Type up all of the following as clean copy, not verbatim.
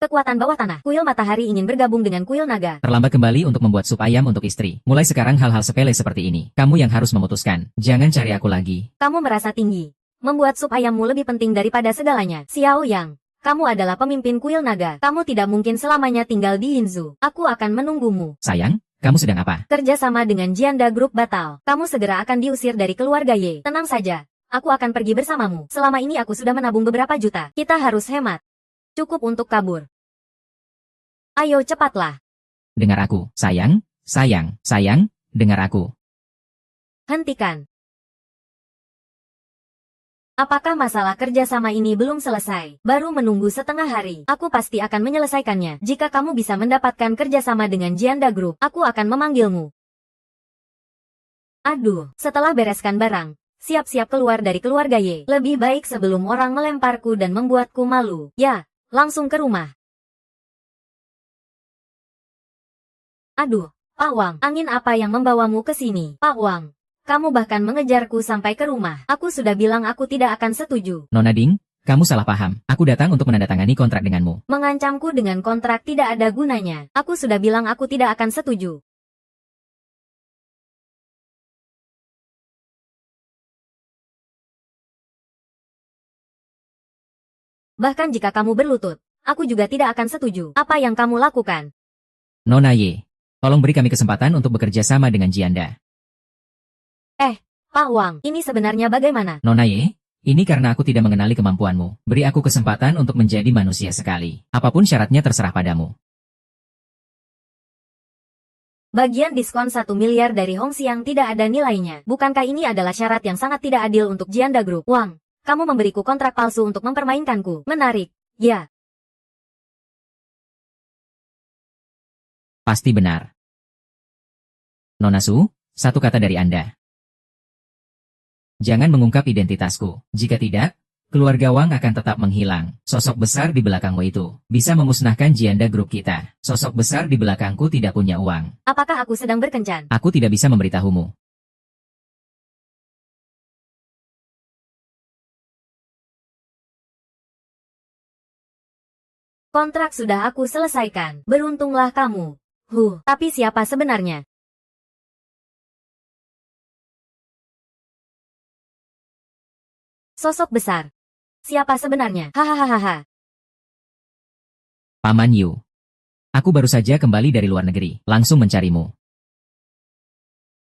Kekuatan bawah tanah. Kuil matahari ingin bergabung dengan kuil naga. Terlambat kembali untuk membuat sup ayam untuk istri. Mulai sekarang hal-hal sepele seperti ini, kamu yang harus memutuskan. Jangan cari aku lagi. Kamu merasa tinggi. Membuat sup ayammu lebih penting daripada segalanya. Xiao Yang, kamu adalah pemimpin kuil naga. Kamu tidak mungkin selamanya tinggal di Yinzhou. Aku akan menunggumu. Sayang, kamu sedang apa? Kerja sama dengan Jianda Group batal. Kamu segera akan diusir dari keluarga Ye. Tenang saja. Aku akan pergi bersamamu. Selama ini aku sudah menabung beberapa juta. Kita harus hemat. Cukup untuk kabur. Ayo cepatlah. Dengar aku, sayang, dengar aku. Hentikan. Apakah masalah kerjasama ini belum selesai? Baru menunggu setengah hari. Aku pasti akan menyelesaikannya. Jika kamu bisa mendapatkan kerjasama dengan Jianda Group, aku akan memanggilmu. Aduh, setelah bereskan barang, siap-siap keluar dari keluarga Ye. Lebih baik sebelum orang melemparku dan membuatku malu. Ya, langsung ke rumah. Aduh, Pak Wang, angin apa yang membawamu ke sini? Pak Wang, kamu bahkan mengejarku sampai ke rumah. Aku sudah bilang aku tidak akan setuju. Nona Ding, kamu salah paham. Aku datang untuk menandatangani kontrak denganmu. Mengancamku dengan kontrak tidak ada gunanya. Aku sudah bilang aku tidak akan setuju. Bahkan jika kamu berlutut, aku juga tidak akan setuju. Apa yang kamu lakukan? Nona Ye, tolong beri kami kesempatan untuk bekerja sama dengan Jianda. Pak Wang, ini sebenarnya bagaimana? Nona Ye, ini karena aku tidak mengenali kemampuanmu. Beri aku kesempatan untuk menjadi manusia sekali. Apapun syaratnya terserah padamu. Bagian diskon 1 miliar dari Hong Xiang tidak ada nilainya. Bukankah ini adalah syarat yang sangat tidak adil untuk Jianda Group? Wang, kamu memberiku kontrak palsu untuk mempermainkanku. Menarik. Ya. Pasti benar. Nona Su, satu kata dari Anda. Jangan mengungkap identitasku. Jika tidak, keluarga Wang akan tetap menghilang. Sosok besar di belakangmu itu bisa memusnahkan Jianda Group kita. Sosok besar di belakangku tidak punya uang. Apakah aku sedang berkencan? Aku tidak bisa memberitahumu. Kontrak sudah aku selesaikan. Beruntunglah kamu. Tapi siapa sebenarnya? Sosok besar. Siapa sebenarnya? Hahaha. Paman Yu. Aku baru saja kembali dari luar negeri, langsung mencarimu.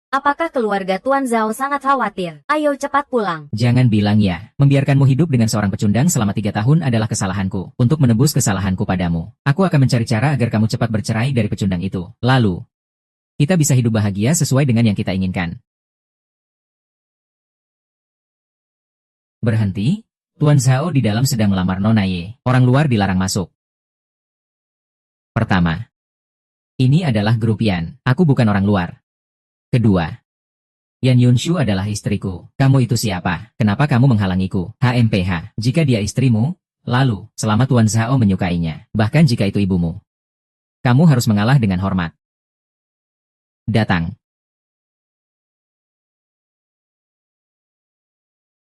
Apakah keluarga Tuan Zhao sangat khawatir? Ayo cepat pulang. Jangan bilang ya. Membiarkanmu hidup dengan seorang pecundang selama 3 tahun adalah kesalahanku. Untuk menebus kesalahanku padamu, aku akan mencari cara agar kamu cepat bercerai dari pecundang itu. Lalu, kita bisa hidup bahagia sesuai dengan yang kita inginkan. Berhenti, Tuan Zhao di dalam sedang melamar Nona Ye. Orang luar dilarang masuk. Pertama, ini adalah grup Yan. Aku bukan orang luar. Kedua, Yan Yunshu adalah istriku. Kamu itu siapa? Kenapa kamu menghalangiku? HMPH. Jika dia istrimu, lalu, selama Tuan Zhao menyukainya, bahkan jika itu ibumu, kamu harus mengalah dengan hormat. Datang.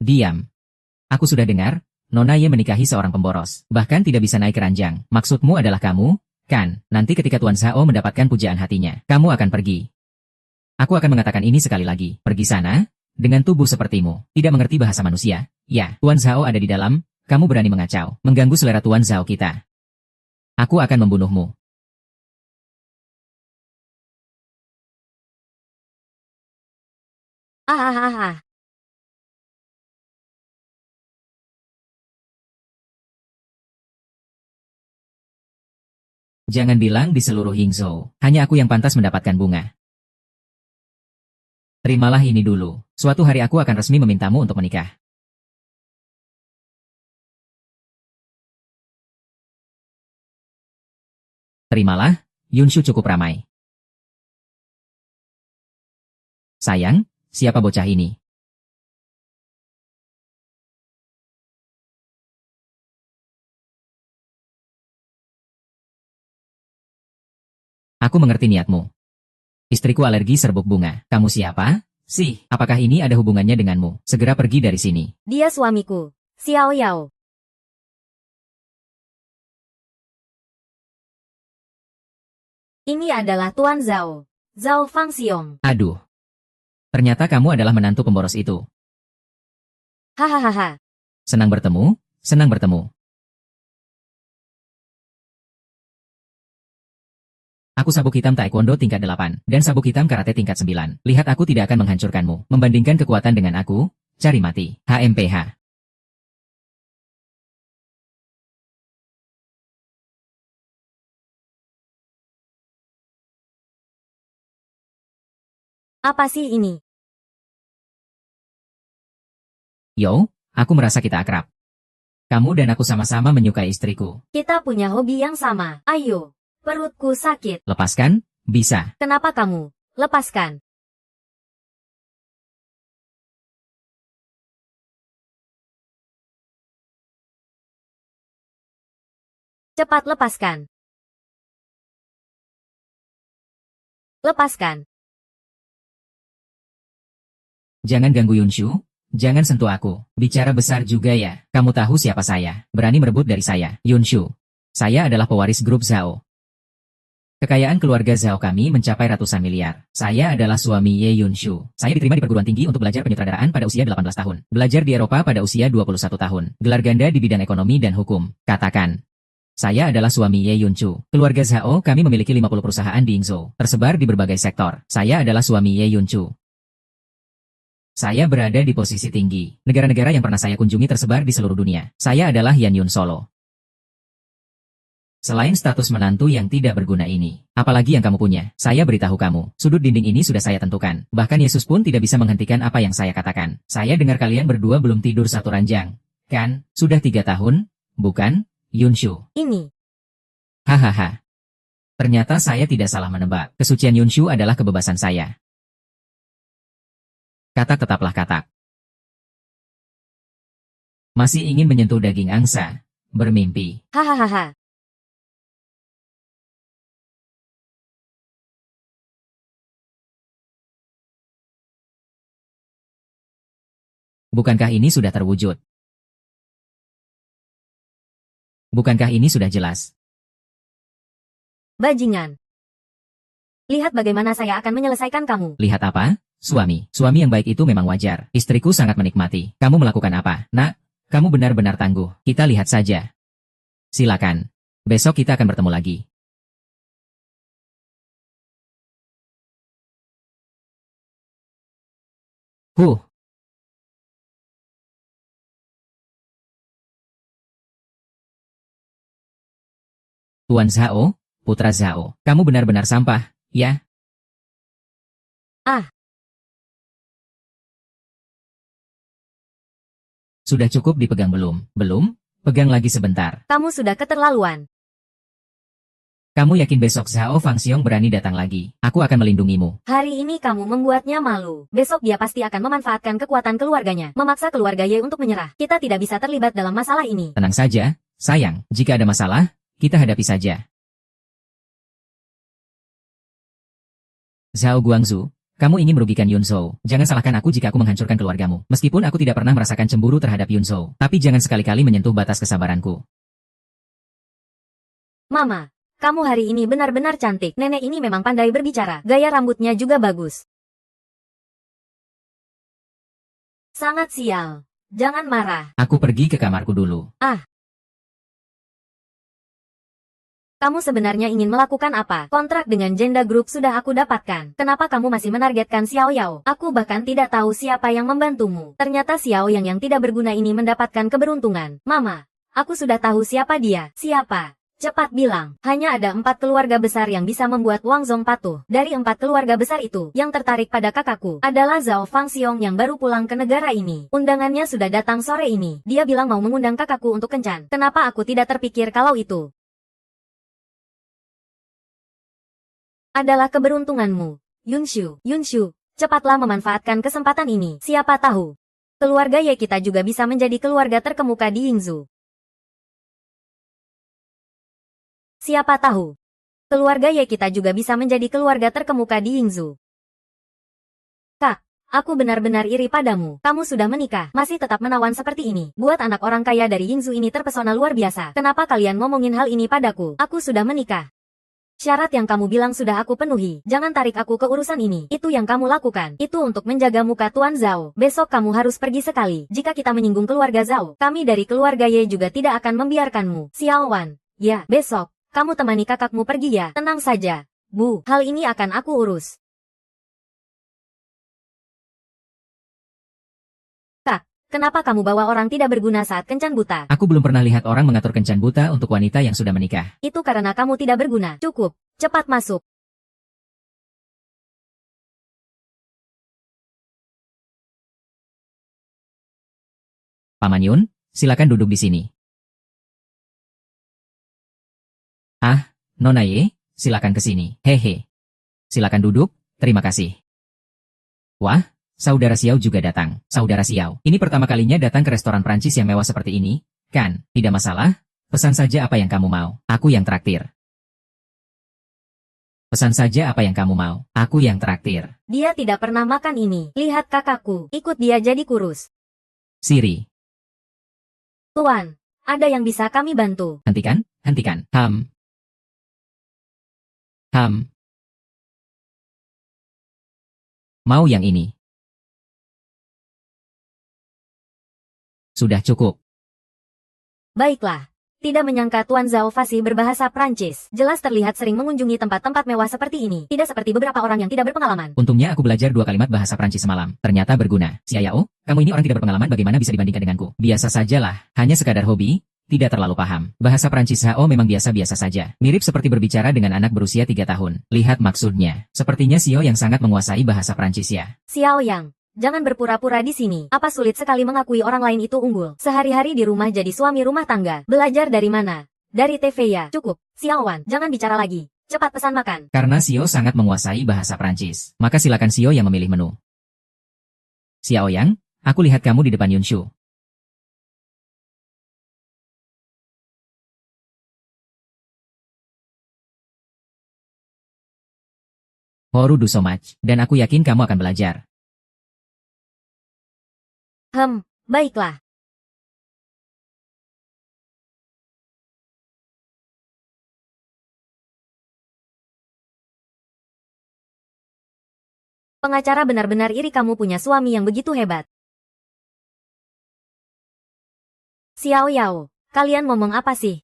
Diam. Aku sudah dengar, Nona Ye menikahi seorang pemboros. Bahkan tidak bisa naik keranjang. Maksudmu adalah kamu, kan? Nanti ketika Tuan Zhao mendapatkan pujaan hatinya, kamu akan pergi. Aku akan mengatakan ini sekali lagi. Pergi sana, dengan tubuh sepertimu. Tidak mengerti bahasa manusia. Ya, Tuan Zhao ada di dalam, kamu berani mengacau. Mengganggu selera Tuan Zhao kita. Aku akan membunuhmu. Hahaha. Jangan bilang di seluruh Yingzhou, hanya aku yang pantas mendapatkan bunga. Terimalah ini dulu. Suatu hari aku akan resmi memintamu untuk menikah. Terimalah, Yunshu cukup ramai. Sayang, siapa bocah ini? Aku mengerti niatmu. Istriku alergi serbuk bunga. Kamu siapa? Sih, apakah ini ada hubungannya denganmu? Segera pergi dari sini. Dia suamiku. Xiao Yao. Ini adalah Tuan Zhao. Zhao Fangxiong. Aduh. Ternyata kamu adalah menantu pemboros itu. Hahaha. Senang bertemu, senang bertemu. Aku sabuk hitam taekwondo tingkat 8, dan sabuk hitam karate tingkat 9. Lihat aku tidak akan menghancurkanmu. Membandingkan kekuatan dengan aku, cari mati. HMPH. Apa sih ini? Yo, aku merasa kita akrab. Kamu dan aku sama-sama menyukai istriku. Kita punya hobi yang sama. Ayo. Perutku sakit. Lepaskan? Bisa. Kenapa kamu? Lepaskan. Cepat lepaskan. Lepaskan. Jangan ganggu Yunshu. Jangan sentuh aku. Bicara besar juga ya. Kamu tahu siapa saya. Berani merebut dari saya. Yunshu. Saya adalah pewaris grup Zhao. Kekayaan keluarga Zhao kami mencapai ratusan miliar. Saya adalah suami Ye Yunshu. Saya diterima di perguruan tinggi untuk belajar penyutradaraan pada usia 18 tahun. Belajar di Eropa pada usia 21 tahun. Gelar ganda di bidang ekonomi dan hukum. Katakan. Saya adalah suami Ye Yunshu. Keluarga Zhao kami memiliki 50 perusahaan di Yingzhou. Tersebar di berbagai sektor. Saya adalah suami Ye Yunshu. Saya berada di posisi tinggi. Negara-negara yang pernah saya kunjungi tersebar di seluruh dunia. Saya adalah Yan Yun Solo. Selain status menantu yang tidak berguna ini, apalagi yang kamu punya, saya beritahu kamu, sudut dinding ini sudah saya tentukan. Bahkan Yesus pun tidak bisa menghentikan apa yang saya katakan. Saya dengar kalian berdua belum tidur satu ranjang. Kan, sudah 3 tahun, bukan, Yunshu? Ini. Hahaha. Ternyata saya tidak salah menebak. Kesucian Yunshu adalah kebebasan saya. Katak tetaplah katak. Masih ingin menyentuh daging angsa, bermimpi. Hahaha. Bukankah ini sudah terwujud? Bukankah ini sudah jelas? Bajingan. Lihat bagaimana saya akan menyelesaikan kamu. Lihat apa? Suami. Suami yang baik itu memang wajar. Istriku sangat menikmati. Kamu melakukan apa? Nak, kamu benar-benar tangguh. Kita lihat saja. Silakan. Besok kita akan bertemu lagi. Huh. Tuan Zhao, Putra Zhao, kamu benar-benar sampah, ya? Ah. Sudah cukup dipegang belum? Belum? Pegang lagi sebentar. Kamu sudah keterlaluan. Kamu yakin besok Zhao Fangxiong berani datang lagi? Aku akan melindungimu. Hari ini kamu membuatnya malu. Besok dia pasti akan memanfaatkan kekuatan keluarganya, memaksa keluarga Ye untuk menyerah. Kita tidak bisa terlibat dalam masalah ini. Tenang saja, sayang. Jika ada masalah, kita hadapi saja. Zhao Guangzhu, kamu ingin merugikan Yunzhou. Jangan salahkan aku jika aku menghancurkan keluargamu. Meskipun aku tidak pernah merasakan cemburu terhadap Yunzhou. Tapi jangan sekali-kali menyentuh batas kesabaranku. Mama, kamu hari ini benar-benar cantik. Nenek ini memang pandai berbicara. Gaya rambutnya juga bagus. Sangat sial. Jangan marah. Aku pergi ke kamarku dulu. Ah. Kamu sebenarnya ingin melakukan apa? Kontrak dengan Jenda Group sudah aku dapatkan. Kenapa kamu masih menargetkan Xiao Yao? Aku bahkan tidak tahu siapa yang membantumu. Ternyata Xiao yang tidak berguna ini mendapatkan keberuntungan. Mama, aku sudah tahu siapa dia. Siapa? Cepat bilang. Hanya ada 4 keluarga besar yang bisa membuat Wang Zong patuh. Dari 4 keluarga besar itu, yang tertarik pada kakakku adalah Zhao Fangxiong yang baru pulang ke negara ini. Undangannya sudah datang sore ini. Dia bilang mau mengundang kakakku untuk kencan. Kenapa aku tidak terpikir kalau itu adalah keberuntunganmu? Yunshu, cepatlah memanfaatkan kesempatan ini. Siapa tahu, keluarga Ye kita juga bisa menjadi keluarga terkemuka di Yingzhou. Siapa tahu, keluarga Ye kita juga bisa menjadi keluarga terkemuka di Yingzhou. Kak, aku benar-benar iri padamu. Kamu sudah menikah, masih tetap menawan seperti ini. Buat anak orang kaya dari Yingzhou ini terpesona luar biasa. Kenapa kalian ngomongin hal ini padaku? Aku sudah menikah. Syarat yang kamu bilang sudah aku penuhi. Jangan tarik aku ke urusan ini. Itu yang kamu lakukan. Itu untuk menjaga muka Tuan Zhao. Besok kamu harus pergi sekali. Jika kita menyinggung keluarga Zhao, kami dari keluarga Ye juga tidak akan membiarkanmu. Xiao Wan. Ya, besok. Kamu temani kakakmu pergi ya. Tenang saja. Bu, hal ini akan aku urus. Kak, kenapa kamu bawa orang tidak berguna saat kencan buta? Aku belum pernah lihat orang mengatur kencan buta untuk wanita yang sudah menikah. Itu karena kamu tidak berguna. Cukup. Cepat masuk. Paman Yun, silakan duduk di sini. Ah, Nona Ye, silakan ke sini. Hehe. Silakan duduk, terima kasih. Wah, Saudara Xiao juga datang. Saudara Xiao, ini pertama kalinya datang ke restoran Prancis yang mewah seperti ini, kan? Tidak masalah, pesan saja apa yang kamu mau. Aku yang traktir. Pesan saja apa yang kamu mau. Aku yang traktir. Dia tidak pernah makan ini. Lihat kakakku. Ikut dia jadi kurus. Siri. Tuan, ada yang bisa kami bantu? Hentikan, hentikan. Mau yang ini. Sudah cukup. Baiklah. Tidak menyangka Tuan Zhao fasih berbahasa Prancis. Jelas terlihat sering mengunjungi tempat-tempat mewah seperti ini. Tidak seperti beberapa orang yang tidak berpengalaman. Untungnya aku belajar 2 kalimat bahasa Prancis semalam. Ternyata berguna. Xiao, kamu ini orang tidak berpengalaman, bagaimana bisa dibandingkan denganku? Biasa sajalah. Hanya sekadar hobi. Tidak terlalu paham. Bahasa Prancis Hao memang biasa-biasa saja. Mirip seperti berbicara dengan anak berusia 3 tahun. Lihat maksudnya. Sepertinya Xiao yang sangat menguasai bahasa Prancis ya. Xiao Yang. Jangan berpura-pura di sini. Apa sulit sekali mengakui orang lain itu unggul? Sehari-hari di rumah jadi suami rumah tangga. Belajar dari mana? Dari TV ya. Cukup. Xiao Wan, jangan bicara lagi. Cepat pesan makan. Karena Xiao sangat menguasai bahasa Prancis, maka silakan Xiao yang memilih menu. Xiao Yang, aku lihat kamu di depan Yunshu. Horu do so much, dan aku yakin kamu akan belajar. Baiklah. Pengacara benar-benar iri kamu punya suami yang begitu hebat. Xiao Yao, kalian ngomong apa sih?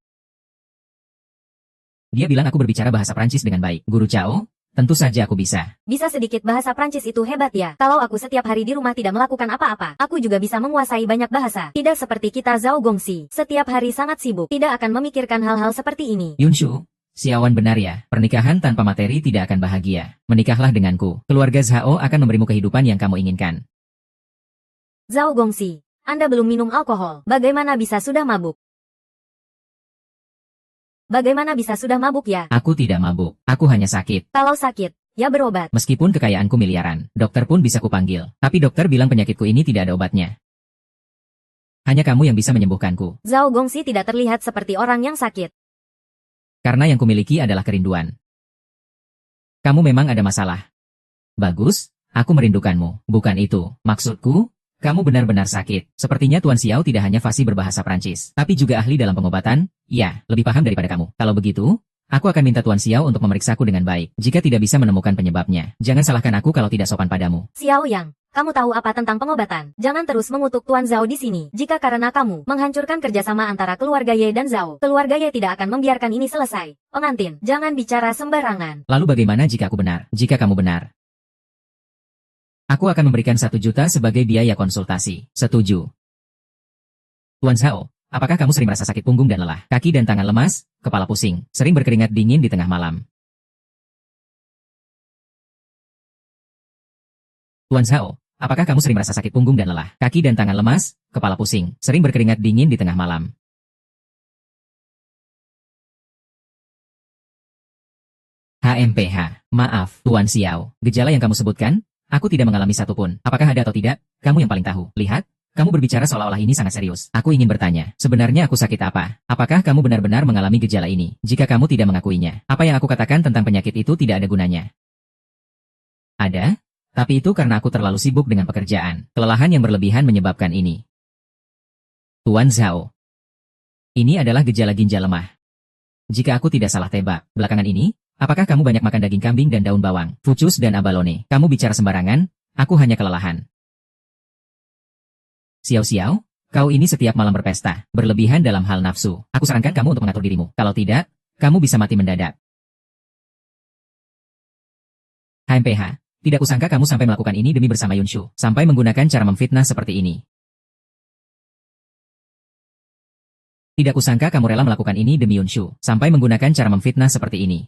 Dia bilang aku berbicara bahasa Prancis dengan baik. Guru Cao, tentu saja aku bisa. Bisa sedikit bahasa Prancis itu hebat ya. Kalau aku setiap hari di rumah tidak melakukan apa-apa, aku juga bisa menguasai banyak bahasa. Tidak seperti kita Zhao Gongxi. Setiap hari sangat sibuk, tidak akan memikirkan hal-hal seperti ini. Yunshu, Xiaowan benar ya. Pernikahan tanpa materi tidak akan bahagia. Menikahlah denganku. Keluarga Zhao akan memberimu kehidupan yang kamu inginkan. Zhao Gongxi, Anda belum minum alkohol. Bagaimana bisa sudah mabuk? Bagaimana bisa sudah mabuk ya? Aku tidak mabuk. Aku hanya sakit. Kalau sakit, ya berobat. Meskipun kekayaanku miliaran, dokter pun bisa kupanggil. Tapi dokter bilang penyakitku ini tidak ada obatnya. Hanya kamu yang bisa menyembuhkanku. Zhao Gongxi tidak terlihat seperti orang yang sakit. Karena yang kumiliki adalah kerinduan. Kamu memang ada masalah. Bagus, aku merindukanmu. Bukan itu. Maksudku, kamu benar-benar sakit. Sepertinya Tuan Xiao tidak hanya fasih berbahasa Prancis, tapi juga ahli dalam pengobatan. Ya, lebih paham daripada kamu. Kalau begitu, aku akan minta Tuan Xiao untuk memeriksaku dengan baik. Jika tidak bisa menemukan penyebabnya, jangan salahkan aku kalau tidak sopan padamu. Xiao Yang, kamu tahu apa tentang pengobatan? Jangan terus mengutuk Tuan Zhao di sini. Jika karena kamu menghancurkan kerjasama antara keluarga Ye dan Zhao, keluarga Ye tidak akan membiarkan ini selesai. Pengantin, jangan bicara sembarangan. Lalu bagaimana jika aku benar? Jika kamu benar, aku akan memberikan 1 juta sebagai biaya konsultasi. Setuju. Tuan Zhao, apakah kamu sering merasa sakit punggung dan lelah? Kaki dan tangan lemas, kepala pusing, sering berkeringat dingin di tengah malam. Tuan Zhao, apakah kamu sering merasa sakit punggung dan lelah? Kaki dan tangan lemas, kepala pusing, sering berkeringat dingin di tengah malam. HMPH, maaf, Tuan Xiao. Gejala yang kamu sebutkan, aku tidak mengalami satupun. Apakah ada atau tidak? Kamu yang paling tahu. Lihat, kamu berbicara seolah-olah ini sangat serius. Aku ingin bertanya, sebenarnya aku sakit apa? Apakah kamu benar-benar mengalami gejala ini? Jika kamu tidak mengakuinya, apa yang aku katakan tentang penyakit itu tidak ada gunanya. Ada? Tapi itu karena aku terlalu sibuk dengan pekerjaan. Kelelahan yang berlebihan menyebabkan ini. Tuan Zhao. Ini adalah gejala ginjal lemah. Jika aku tidak salah tebak, belakangan ini, Apakah kamu banyak makan daging kambing dan daun bawang, fucus dan abalone? Kamu bicara sembarangan, aku hanya kelelahan. Xiao Xiao, kau ini setiap malam berpesta, berlebihan dalam hal nafsu. Aku sarankan kamu untuk mengatur dirimu. Kalau tidak, kamu bisa mati mendadak. HMPH, tidak kusangka kamu sampai melakukan ini demi bersama Yunshu, sampai menggunakan cara memfitnah seperti ini. Tidak kusangka kamu rela melakukan ini demi Yunshu, sampai menggunakan cara memfitnah seperti ini.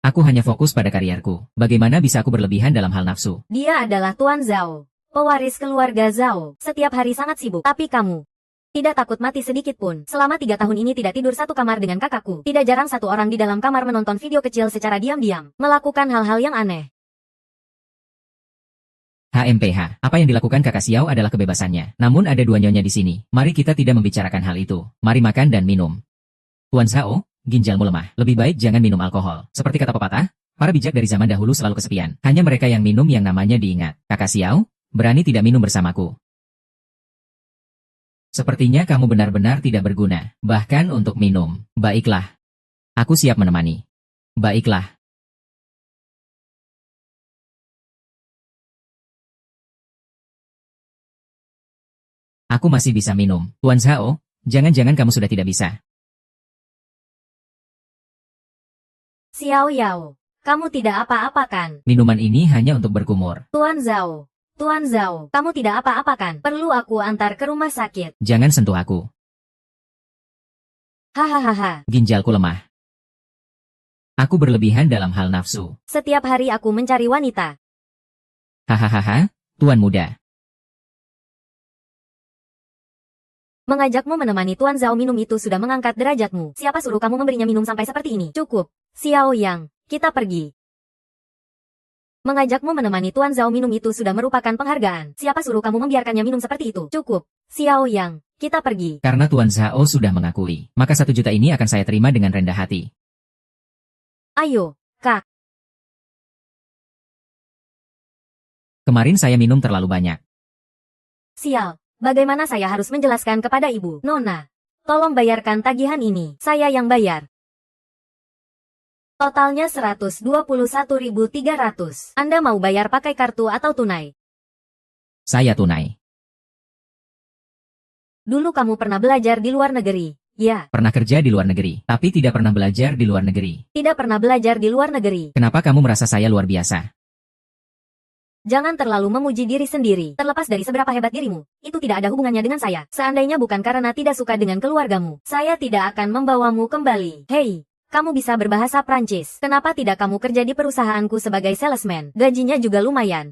Aku hanya fokus pada karierku. Bagaimana bisa aku berlebihan dalam hal nafsu? Dia adalah Tuan Zhao, pewaris keluarga Zhao. Setiap hari sangat sibuk. Tapi kamu tidak takut mati sedikit pun. Selama 3 tahun ini tidak tidur satu kamar dengan kakakku. Tidak jarang satu orang di dalam kamar menonton video kecil secara diam-diam. Melakukan hal-hal yang aneh. HMPH, apa yang dilakukan kakak Xiao adalah kebebasannya. Namun ada dua nyonya di sini. Mari kita tidak membicarakan hal itu. Mari makan dan minum. Tuan Zhao, ginjalmu lemah. Lebih baik jangan minum alkohol. Seperti kata pepatah, para bijak dari zaman dahulu selalu kesepian. Hanya mereka yang minum yang namanya diingat. Kakak Xiao, berani tidak minum bersamaku. Sepertinya kamu benar-benar tidak berguna. Bahkan untuk minum. Baiklah. Aku siap menemani. Baiklah. Aku masih bisa minum. Tuan Zhao, jangan-jangan kamu sudah tidak bisa. Xiao Yao, kamu tidak apa-apa kan? Minuman ini hanya untuk berkumur. Tuan Zhao, kamu tidak apa-apa kan? Perlu aku antar ke rumah sakit? Jangan sentuh aku. Hahaha. Ginjalku lemah. Aku berlebihan dalam hal nafsu. Setiap hari aku mencari wanita. Hahaha, Tuan muda. Mengajakmu menemani Tuan Zhao minum itu sudah mengangkat derajatmu. Siapa suruh kamu memberinya minum sampai seperti ini? Cukup. Xiao Yang, kita pergi. Mengajakmu menemani Tuan Zhao minum itu sudah merupakan penghargaan. Siapa suruh kamu membiarkannya minum seperti itu? Cukup. Xiao Yang, kita pergi. Karena Tuan Zhao sudah mengakui, maka 1 juta ini akan saya terima dengan rendah hati. Ayo, Kak. Kemarin saya minum terlalu banyak. Sial. Bagaimana saya harus menjelaskan kepada ibu? Nona, tolong bayarkan tagihan ini. Saya yang bayar. Totalnya 121.300. Anda mau bayar pakai kartu atau tunai? Saya tunai. Dulu kamu pernah belajar di luar negeri, ya? Pernah kerja di luar negeri, tapi tidak pernah belajar di luar negeri. Tidak pernah belajar di luar negeri. Kenapa kamu merasa saya luar biasa? Jangan terlalu memuji diri sendiri. Terlepas dari seberapa hebat dirimu, itu tidak ada hubungannya dengan saya. Seandainya bukan karena tidak suka dengan keluargamu, saya tidak akan membawamu kembali. Hei, kamu bisa berbahasa Prancis. Kenapa tidak kamu kerja di perusahaanku sebagai salesman? Gajinya juga lumayan.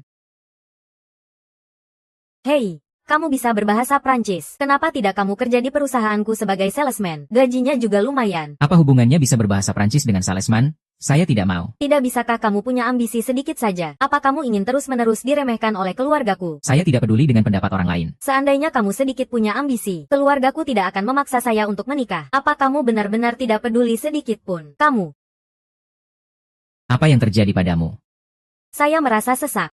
Hei, kamu bisa berbahasa Prancis. Kenapa tidak kamu kerja di perusahaanku sebagai salesman? Gajinya juga lumayan. Apa hubungannya bisa berbahasa Prancis dengan salesman? Saya tidak mau. Tidak bisakah kamu punya ambisi sedikit saja? Apa kamu ingin terus-menerus diremehkan oleh keluargaku? Saya tidak peduli dengan pendapat orang lain. Seandainya kamu sedikit punya ambisi, keluargaku tidak akan memaksa saya untuk menikah. Apa kamu benar-benar tidak peduli sedikit pun? Kamu. Apa yang terjadi padamu? Saya merasa sesak.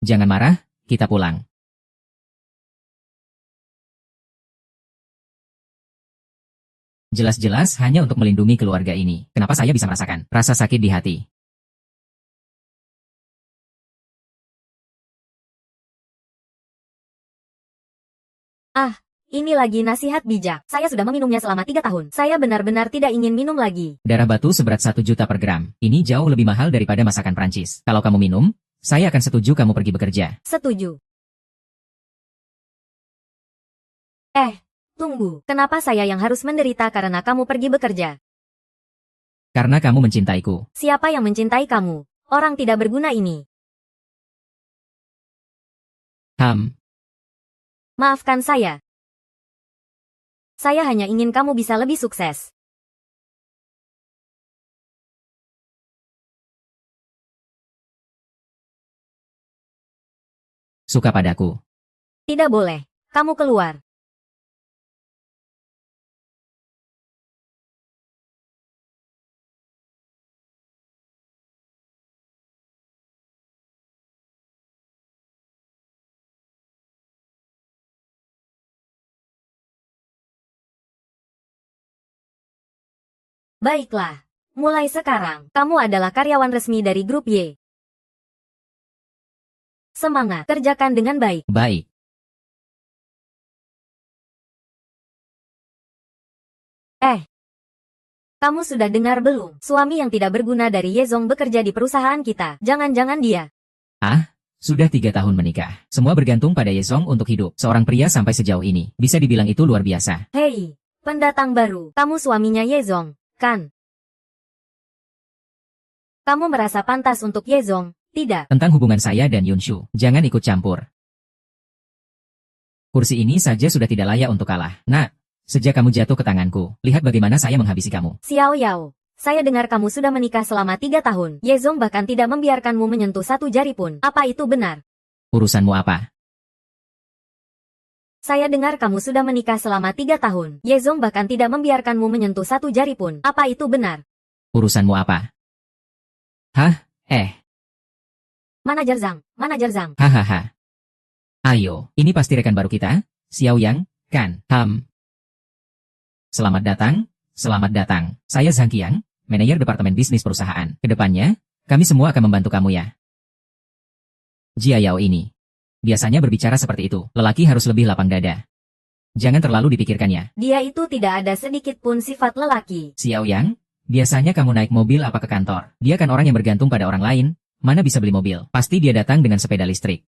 Jangan marah, kita pulang. Jelas-jelas hanya untuk melindungi keluarga ini. Kenapa saya bisa merasakan rasa sakit di hati? Ah, ini lagi nasihat bijak. Saya sudah meminumnya selama 3 tahun. Saya benar-benar tidak ingin minum lagi. Darah batu seberat 1 juta per gram. Ini jauh lebih mahal daripada masakan Prancis. Kalau kamu minum, saya akan setuju kamu pergi bekerja. Setuju. Tunggu. Kenapa saya yang harus menderita karena kamu pergi bekerja? Karena kamu mencintaiku. Siapa yang mencintai kamu? Orang tidak berguna ini. Maafkan saya. Saya hanya ingin kamu bisa lebih sukses. Suka padaku. Tidak boleh. Kamu keluar. Baiklah. Mulai sekarang, kamu adalah karyawan resmi dari grup Y. Semangat, kerjakan dengan baik. Baik. Kamu sudah dengar belum? Suami yang tidak berguna dari Yezong bekerja di perusahaan kita. Jangan-jangan dia. Sudah 3 tahun menikah. Semua bergantung pada Yesong untuk hidup. Seorang pria sampai sejauh ini. Bisa dibilang itu luar biasa. Hei, pendatang baru. Kamu suaminya Yezong, kan? Kamu merasa pantas untuk Yezong, tidak? Tentang hubungan saya dan Yunshu, jangan ikut campur. Kursi ini saja sudah tidak layak untuk kalah. Nak, sejak kamu jatuh ke tanganku, lihat bagaimana saya menghabisi kamu. Xiao Yao, saya dengar kamu sudah menikah selama 3 tahun. Yezong bahkan tidak membiarkanmu menyentuh satu jari pun. Apa itu benar? Urusanmu apa? Saya dengar kamu sudah menikah selama 3 tahun. Yezong bahkan tidak membiarkanmu menyentuh satu jari pun. Apa itu benar? Urusanmu apa? Hah? Manajer Zhang. Hahaha. Ayo, ini pasti rekan baru kita, Xiao Yang, kan? Selamat datang. Saya Zhang Qiang, manajer departemen bisnis perusahaan. Kedepannya, kami semua akan membantu kamu ya. Jia Yao ini. Biasanya berbicara seperti itu, lelaki harus lebih lapang dada. Jangan terlalu dipikirkannya. Dia itu tidak ada sedikit pun sifat lelaki. Xiao Yang, biasanya kamu naik mobil apa ke kantor? Dia kan orang yang bergantung pada orang lain, mana bisa beli mobil? Pasti dia datang dengan sepeda listrik.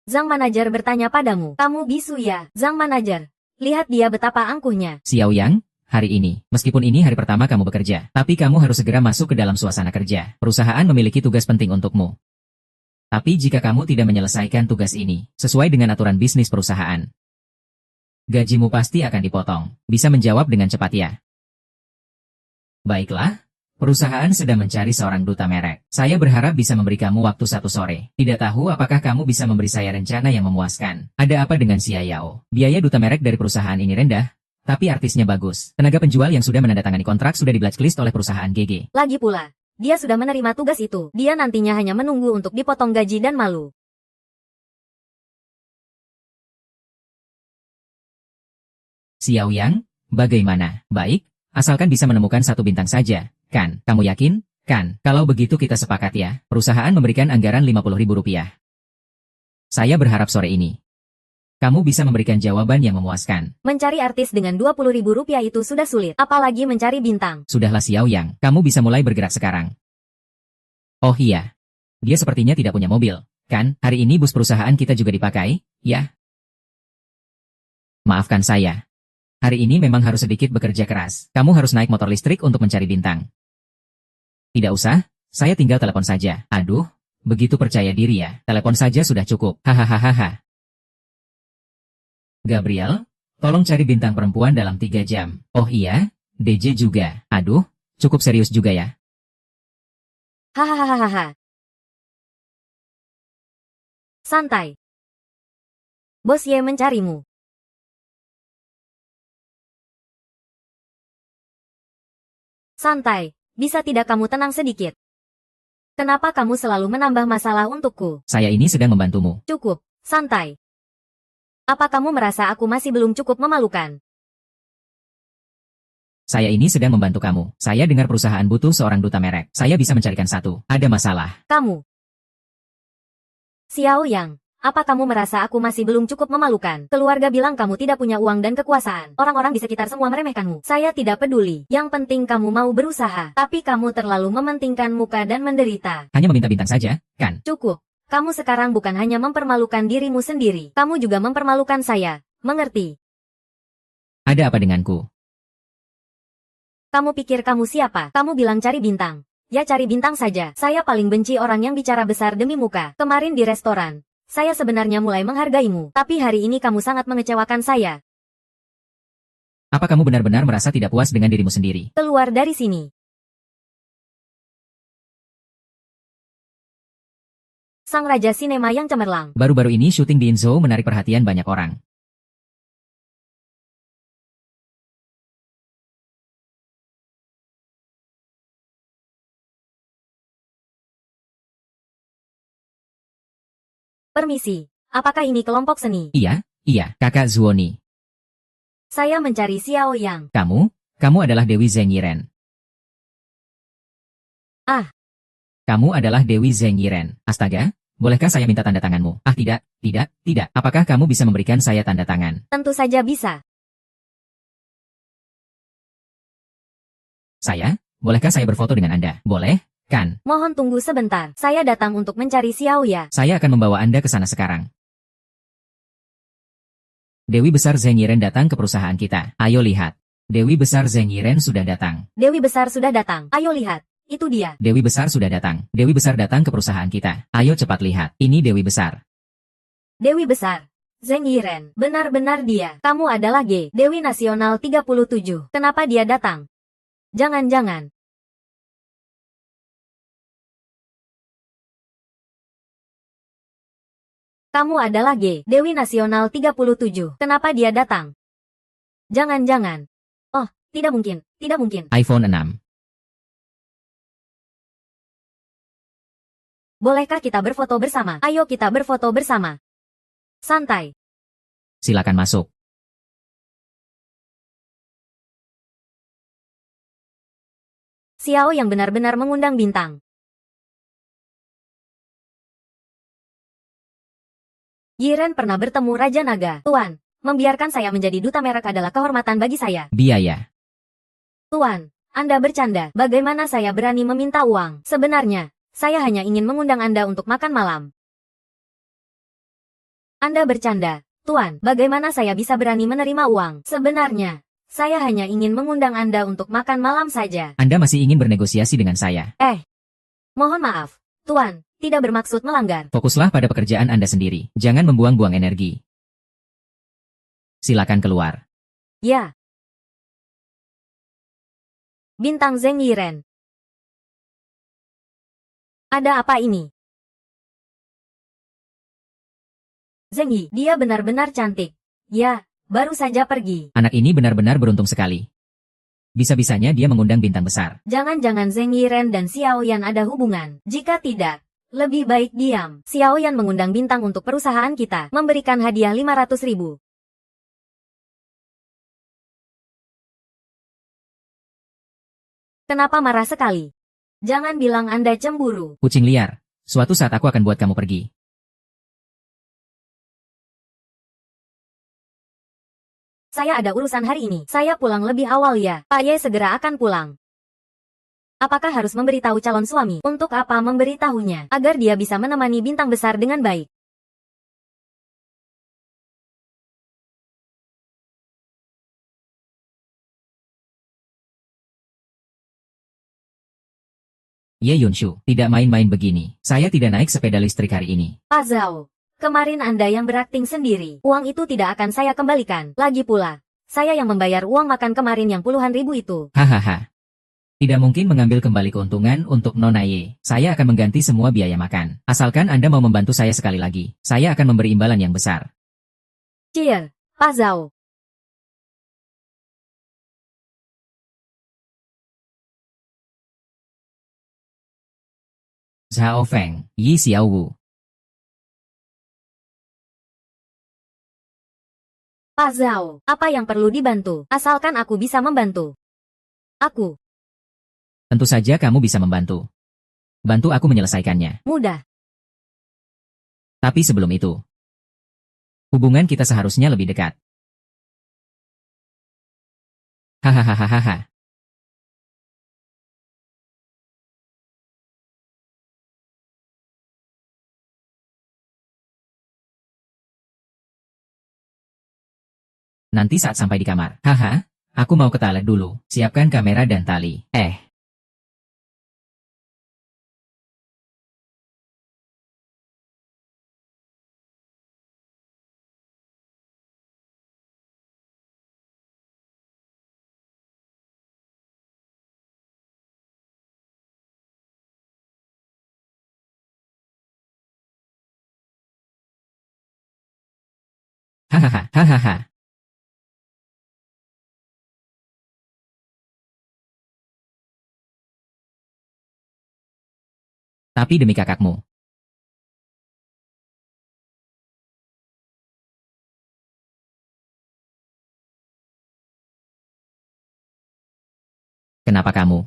Zhang manajer bertanya padamu, kamu bisu ya? Zhang manajer, lihat dia betapa angkuhnya. Xiao Yang, hari ini, meskipun ini hari pertama kamu bekerja, tapi kamu harus segera masuk ke dalam suasana kerja. Perusahaan memiliki tugas penting untukmu. Tapi jika kamu tidak menyelesaikan tugas ini, sesuai dengan aturan bisnis perusahaan, gajimu pasti akan dipotong. Bisa menjawab dengan cepat ya? Baiklah, perusahaan sedang mencari seorang duta merek. Saya berharap bisa memberi kamu waktu 1 sore. Tidak tahu apakah kamu bisa memberi saya rencana yang memuaskan. Ada apa dengan Xia Yao? Biaya duta merek dari perusahaan ini rendah, tapi artisnya bagus. Tenaga penjual yang sudah menandatangani kontrak sudah di-blacklist oleh perusahaan GG. Lagi pula, dia sudah menerima tugas itu. Dia nantinya hanya menunggu untuk dipotong gaji dan malu. Xiao Yang, bagaimana? Baik, asalkan bisa menemukan 1 bintang saja, kan? Kamu yakin? Kan? Kalau begitu kita sepakat ya. Perusahaan memberikan anggaran Rp50.000. Saya berharap sore ini kamu bisa memberikan jawaban yang memuaskan. Mencari artis dengan Rp20.000 itu sudah sulit, apalagi mencari bintang. Sudahlah Xiao Yang, kamu bisa mulai bergerak sekarang. Oh iya, dia sepertinya tidak punya mobil, kan? Hari ini bus perusahaan kita juga dipakai, ya? Maafkan saya. Hari ini memang harus sedikit bekerja keras. Kamu harus naik motor listrik untuk mencari bintang. Tidak usah, saya tinggal telepon saja. Aduh, begitu percaya diri ya. Telepon saja sudah cukup. Hahaha. Gabriel, tolong cari bintang perempuan dalam 3 jam. Oh iya, DJ juga. Aduh, cukup serius juga ya. Hahaha. Santai. Bos Ye mencarimu. Santai, bisa tidak kamu tenang sedikit? Kenapa kamu selalu menambah masalah untukku? Saya ini sedang membantumu. Cukup, santai. Apa kamu merasa aku masih belum cukup memalukan? Saya ini sedang membantu kamu. Saya dengar perusahaan butuh seorang duta merek. Saya bisa mencarikan 1. Ada masalah. Kamu. Xiao Yang, apa kamu merasa aku masih belum cukup memalukan? Keluarga bilang kamu tidak punya uang dan kekuasaan. Orang-orang di sekitar semua meremehkanmu. Saya tidak peduli. Yang penting kamu mau berusaha. Tapi kamu terlalu mementingkan muka dan menderita. Hanya meminta bintang saja, kan? Cukup. Kamu sekarang bukan hanya mempermalukan dirimu sendiri. Kamu juga mempermalukan saya. Mengerti? Ada apa denganku? Kamu pikir kamu siapa? Kamu bilang cari bintang. Ya cari bintang saja. Saya paling benci orang yang bicara besar demi muka. Kemarin di restoran, saya sebenarnya mulai menghargaimu. Tapi hari ini kamu sangat mengecewakan saya. Apa kamu benar-benar merasa tidak puas dengan dirimu sendiri? Keluar dari sini. Sang Raja Sinema yang cemerlang. Baru-baru ini syuting di Inzhou menarik perhatian banyak orang. Permisi, apakah ini kelompok seni? Iya, kakak Zuoni. Saya mencari Xiao Yang. Kamu adalah Dewi Zheng Yiren. Kamu adalah Dewi Zheng Yiren. Astaga, bolehkah saya minta tanda tanganmu? Ah tidak, tidak, tidak. Apakah kamu bisa memberikan saya tanda tangan? Tentu saja bisa. Saya? Bolehkah saya berfoto dengan Anda? Boleh, kan? Mohon tunggu sebentar. Saya datang untuk mencari Xiao Ya. Saya akan membawa Anda ke sana sekarang. Dewi Besar Zheng Yiren datang ke perusahaan kita. Ayo lihat. Dewi Besar Zheng Yiren sudah datang. Dewi Besar sudah datang. Ayo lihat. Itu dia. Dewi Besar sudah datang. Dewi Besar datang ke perusahaan kita. Ayo cepat lihat. Ini Dewi Besar. Dewi Besar. Zheng Yiren. Benar-benar dia. Kamu adalah G. Dewi Nasional 37. Kenapa dia datang? Jangan-jangan. Kamu adalah G. Dewi Nasional 37. Kenapa dia datang? Jangan-jangan. Oh, tidak mungkin. Tidak mungkin. iPhone 6. Bolehkah kita berfoto bersama? Ayo kita berfoto bersama. Santai. Silakan masuk. Xiao yang benar-benar mengundang bintang. Yiren pernah bertemu Raja Naga. Tuan, membiarkan saya menjadi duta merek adalah kehormatan bagi saya. Biaya. Tuan, Anda bercanda. Bagaimana saya berani meminta uang? Sebenarnya, saya hanya ingin mengundang Anda untuk makan malam. Anda bercanda. Tuan, bagaimana saya bisa berani menerima uang? Sebenarnya, saya hanya ingin mengundang Anda untuk makan malam saja. Anda masih ingin bernegosiasi dengan saya. Mohon maaf. Tuan, tidak bermaksud melanggar. Fokuslah pada pekerjaan Anda sendiri. Jangan membuang-buang energi. Silakan keluar. Ya. Bintang Zheng Yiren. Ada apa ini? Zheng Yi, dia benar-benar cantik. Ya, baru saja pergi. Anak ini benar-benar beruntung sekali. Bisa-bisanya dia mengundang bintang besar. Jangan-jangan Zheng Yiren dan Xiao Yan ada hubungan. Jika tidak, lebih baik diam. Xiao Yan mengundang bintang untuk perusahaan kita, memberikan hadiah 500.000. Kenapa marah sekali? Jangan bilang Anda cemburu. Kucing liar. Suatu saat aku akan buat kamu pergi. Saya ada urusan hari ini. Saya pulang lebih awal ya. Pak Ye segera akan pulang. Apakah harus memberitahu calon suami? Untuk apa memberitahunya? Agar dia bisa menemani bintang besar dengan baik. Ye Yunshu, tidak main-main begini. Saya tidak naik sepeda listrik hari ini. Pak Zhao, kemarin Anda yang berakting sendiri. Uang itu tidak akan saya kembalikan. Lagi pula, saya yang membayar uang makan kemarin yang puluhan ribu itu. Hahaha. Tidak mungkin mengambil kembali keuntungan untuk Nona Ye. Saya akan mengganti semua biaya makan. Asalkan Anda mau membantu saya sekali lagi. Saya akan memberi imbalan yang besar. Cheer, Pak Zhao. Zhao Feng, Yi Xiaowu. Pak Zhao, apa yang perlu dibantu? Asalkan aku bisa membantu. Aku, Tentu saja kamu bisa membantu. Bantu aku menyelesaikannya. mudah. Tapi sebelum itu, hubungan kita seharusnya lebih dekat. Hahaha. Nanti saat sampai di kamar. Haha, aku mau ke toilet dulu. Siapkan kamera dan tali. Hahaha. Tapi demi kakakmu. Kenapa kamu?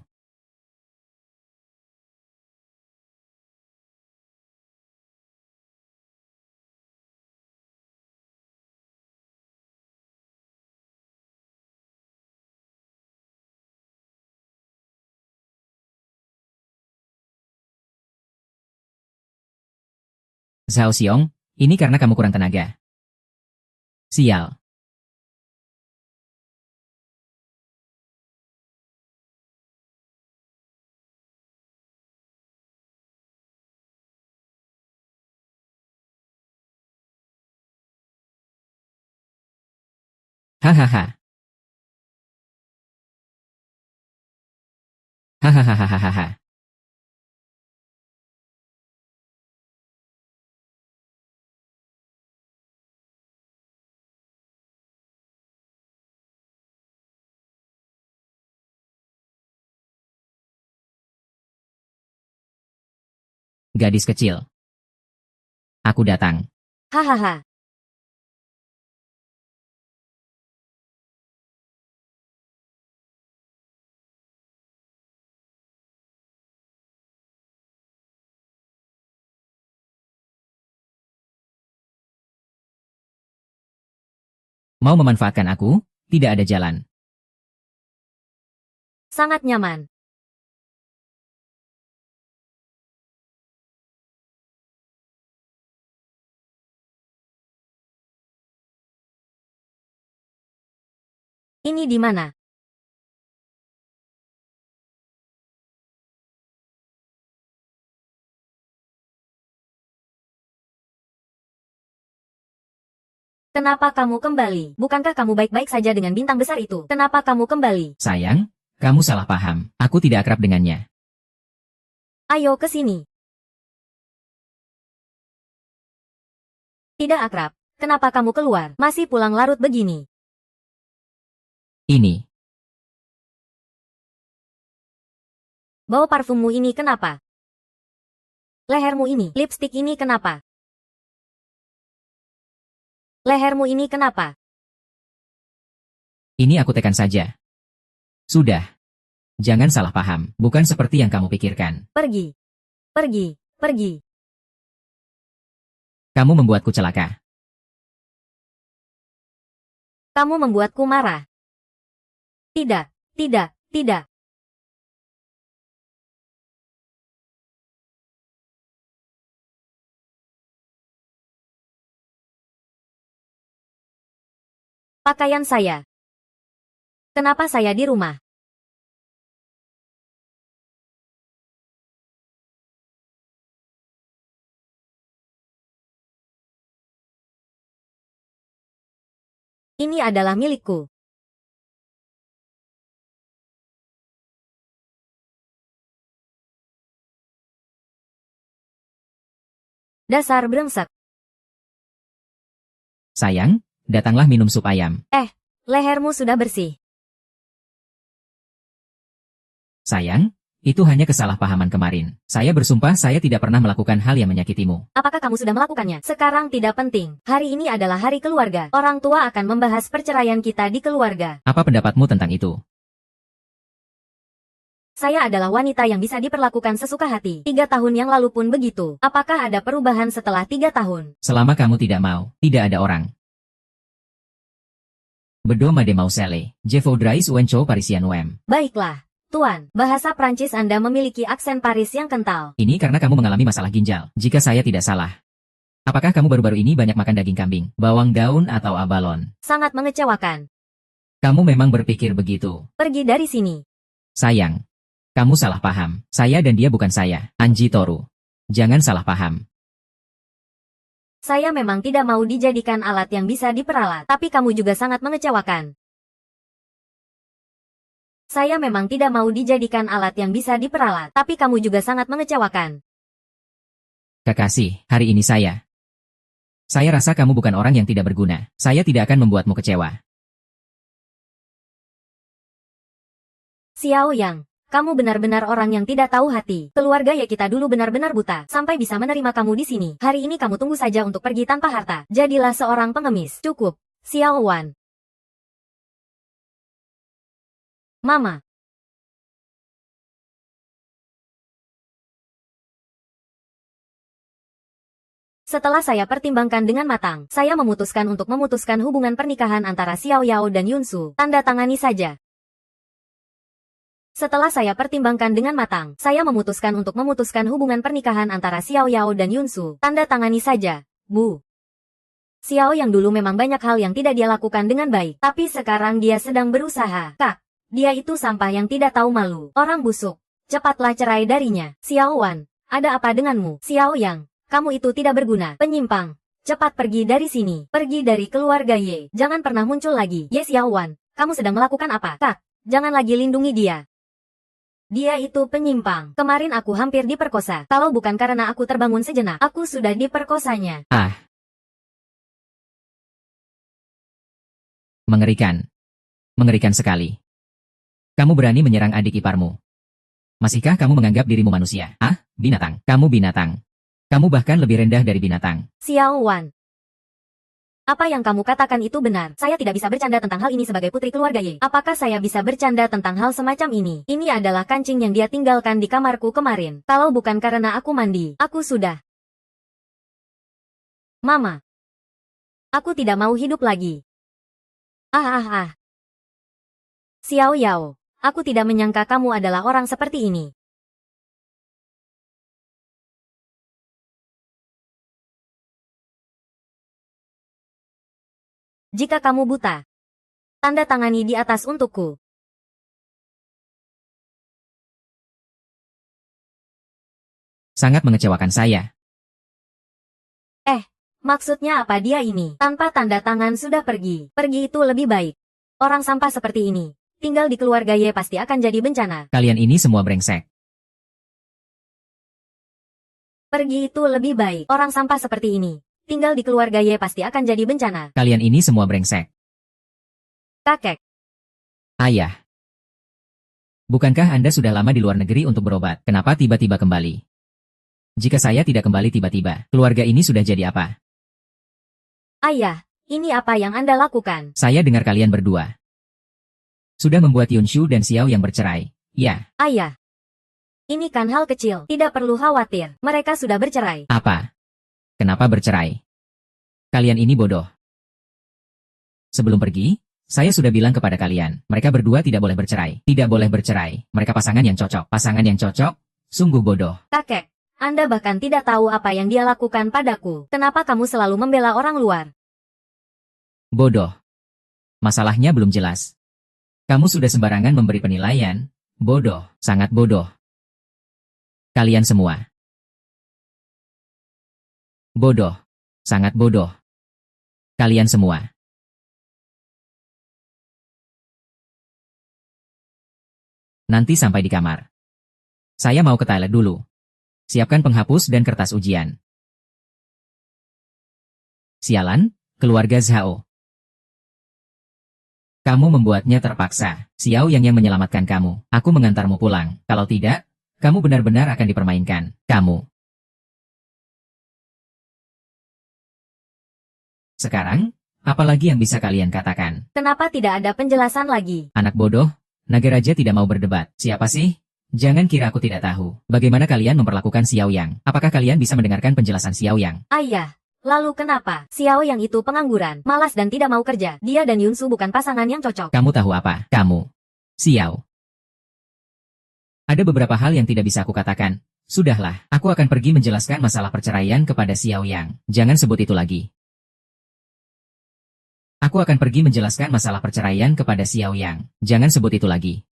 Zhao Xiong, ini karena kamu kurang tenaga. Sial. Hahaha. Hahaha. Gadis kecil. Aku datang. Hahaha. Mau memanfaatkan aku? Tidak ada jalan. Sangat nyaman. Ini di mana? Kenapa kamu kembali? Bukankah kamu baik-baik saja dengan bintang besar itu? Kenapa kamu kembali? Sayang, kamu salah paham. Aku tidak akrab dengannya. Ayo ke sini. Tidak akrab. Kenapa kamu keluar? Masih pulang larut begini. Ini. Bau parfummu ini kenapa? Lehermu ini, lipstik ini kenapa? Lehermu ini kenapa? Ini aku tekan saja. Sudah. Jangan salah paham. Bukan seperti yang kamu pikirkan. Pergi. Pergi. Pergi. Kamu membuatku celaka. Kamu membuatku marah. Tidak. Tidak. Tidak. Pakaian saya. Kenapa saya di rumah? Ini adalah milikku. Dasar brengsek. Sayang, datanglah minum sup ayam. Lehermu sudah bersih. Sayang, itu hanya kesalahpahaman kemarin. Saya bersumpah saya tidak pernah melakukan hal yang menyakitimu. Apakah kamu sudah melakukannya? Sekarang tidak penting. Hari ini adalah hari keluarga. Orang tua akan membahas perceraian kita di keluarga. Apa pendapatmu tentang itu? Saya adalah wanita yang bisa diperlakukan sesuka hati. 3 tahun yang lalu pun begitu. Apakah ada perubahan setelah 3 tahun? Selama kamu tidak mau, tidak ada orang. Bedoma de Mausele, Je voudrais un chou parisien wem. Baiklah, Tuan. Bahasa Prancis Anda memiliki aksen Paris yang kental. Ini karena kamu mengalami masalah ginjal, jika saya tidak salah. Apakah kamu baru-baru ini banyak makan daging kambing, bawang daun atau abalon? Sangat mengecewakan. Kamu memang berpikir begitu. Pergi dari sini. Sayang. Kamu salah paham. Saya dan dia bukan saya, Anji Toru. Jangan salah paham. Saya memang tidak mau dijadikan alat yang bisa diperalat. Tapi kamu juga sangat mengecewakan. Saya memang tidak mau dijadikan alat yang bisa diperalat. Tapi kamu juga sangat mengecewakan. Kekasih, hari ini saya rasa kamu bukan orang yang tidak berguna. Saya tidak akan membuatmu kecewa. Xiao Yang, kamu benar-benar orang yang tidak tahu hati. Keluarga ya kita dulu benar-benar buta, sampai bisa menerima kamu di sini. Hari ini kamu tunggu saja untuk pergi tanpa harta. Jadilah seorang pengemis. Cukup. Xiao Wan. Mama. Setelah saya pertimbangkan dengan matang, saya memutuskan untuk memutuskan hubungan pernikahan antara Xiao Yao dan Yunsu. Tanda tangani saja. Setelah saya pertimbangkan dengan matang, saya memutuskan untuk memutuskan hubungan pernikahan antara Xiao Yao dan Yunsu. Tanda tangani saja, Bu. Xiao yang dulu memang banyak hal yang tidak dia lakukan dengan baik, tapi sekarang dia sedang berusaha. Kak, dia itu sampah yang tidak tahu malu. Orang busuk. Cepatlah cerai darinya. Xiao Wan, ada apa denganmu? Xiao Yang, kamu itu tidak berguna. Penyimpang. Cepat pergi dari sini. Pergi dari keluarga Ye. Jangan pernah muncul lagi. Ye Xiao Wan, kamu sedang melakukan apa? Kak, jangan lagi lindungi dia. Dia itu penyimpang. Kemarin aku hampir diperkosa. Kalau bukan karena aku terbangun sejenak, aku sudah diperkosanya. Mengerikan. Mengerikan sekali. Kamu berani menyerang adik iparmu. Masihkah kamu menganggap dirimu manusia? Binatang. Kamu binatang. Kamu bahkan lebih rendah dari binatang. Xiao Wan. Apa yang kamu katakan itu benar. Saya tidak bisa bercanda tentang hal ini sebagai putri keluarga Ye. Apakah saya bisa bercanda tentang hal semacam ini? Ini adalah kancing yang dia tinggalkan di kamarku kemarin. Kalau bukan karena aku mandi, aku sudah. Mama. Aku tidak mau hidup lagi. Xiao Yao, aku tidak menyangka kamu adalah orang seperti ini. Jika kamu buta, tanda tangani di atas untukku. Sangat mengecewakan saya. Maksudnya apa dia ini? Tanpa tanda tangan sudah pergi. Pergi itu lebih baik. Orang sampah seperti ini, tinggal di keluarga Ye pasti akan jadi bencana. Kalian ini semua brengsek. Pergi itu lebih baik. Orang sampah seperti ini, tinggal di keluarga Ye pasti akan jadi bencana. Kalian ini semua brengsek. Kakek. Ayah. Bukankah Anda sudah lama di luar negeri untuk berobat? Kenapa tiba-tiba kembali? Jika saya tidak kembali tiba-tiba, keluarga ini sudah jadi apa? Ayah, ini apa yang Anda lakukan? Saya dengar kalian berdua sudah membuat Yunshu dan Xiao yang bercerai. Ya. Ayah. Ini kan hal kecil, tidak perlu khawatir. Mereka sudah bercerai. Apa? Kenapa bercerai? Kalian ini bodoh. Sebelum pergi, saya sudah bilang kepada kalian, mereka berdua tidak boleh bercerai. Tidak boleh bercerai. Mereka pasangan yang cocok. Pasangan yang cocok? Sungguh bodoh. Kakek, Anda bahkan tidak tahu apa yang dia lakukan padaku. Kenapa kamu selalu membela orang luar? Bodoh. Masalahnya belum jelas. Kamu sudah sembarangan memberi penilaian. Bodoh. Sangat bodoh. Kalian semua. Bodoh. Sangat bodoh. Kalian semua. Nanti sampai di kamar. Saya mau ke toilet dulu. Siapkan penghapus dan kertas ujian. Sialan, keluarga Zhao. Kamu membuatnya terpaksa. Xiao yang menyelamatkan kamu. Aku mengantarmu pulang. Kalau tidak, kamu benar-benar akan dipermainkan. Kamu. Sekarang, apa lagi yang bisa kalian katakan? Kenapa tidak ada penjelasan lagi? Anak bodoh, Nagaraja tidak mau berdebat. Siapa sih? Jangan kira aku tidak tahu. Bagaimana kalian memperlakukan Xiao Yang? Apakah kalian bisa mendengarkan penjelasan Xiao Yang? Ayah. Lalu kenapa? Xiao Yang itu pengangguran, malas dan tidak mau kerja. Dia dan Yunsu bukan pasangan yang cocok. Kamu tahu apa? Kamu. Xiao. Ada beberapa hal yang tidak bisa aku katakan. Sudahlah, aku akan pergi menjelaskan masalah perceraian kepada Xiao Yang. Jangan sebut itu lagi. Aku akan pergi menjelaskan masalah perceraian kepada Xiao Yang. Jangan sebut itu lagi.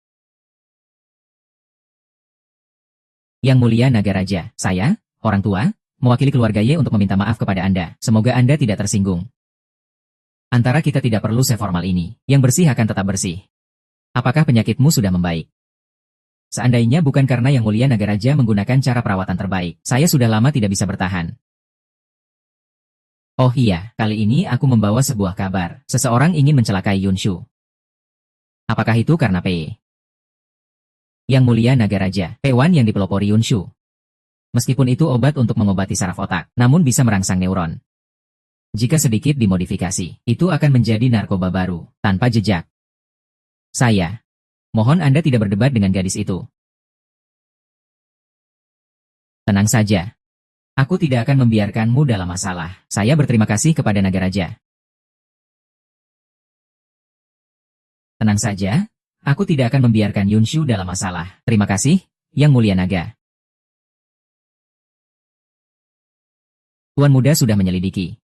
Yang Mulia Nagaraja, saya, orang tua, mewakili keluarga Ye untuk meminta maaf kepada Anda. Semoga Anda tidak tersinggung. Antara kita tidak perlu seformal ini. Yang bersih akan tetap bersih. Apakah penyakitmu sudah membaik? Seandainya bukan karena Yang Mulia Nagaraja menggunakan cara perawatan terbaik, saya sudah lama tidak bisa bertahan. Oh iya, kali ini aku membawa sebuah kabar. Seseorang ingin mencelakai Yunshu. Apakah itu karena P? Yang Mulia Nagaraja, P1 yang dipelopori Yunshu. Meskipun itu obat untuk mengobati saraf otak, namun bisa merangsang neuron. Jika sedikit dimodifikasi, itu akan menjadi narkoba baru, tanpa jejak. Saya. Mohon Anda tidak berdebat dengan gadis itu. Tenang saja. Aku tidak akan membiarkanmu dalam masalah. Saya berterima kasih kepada Nagaraja. Tenang saja, aku tidak akan membiarkan Yunshu dalam masalah. Terima kasih, Yang Mulia Naga. Tuan Muda sudah menyelidiki.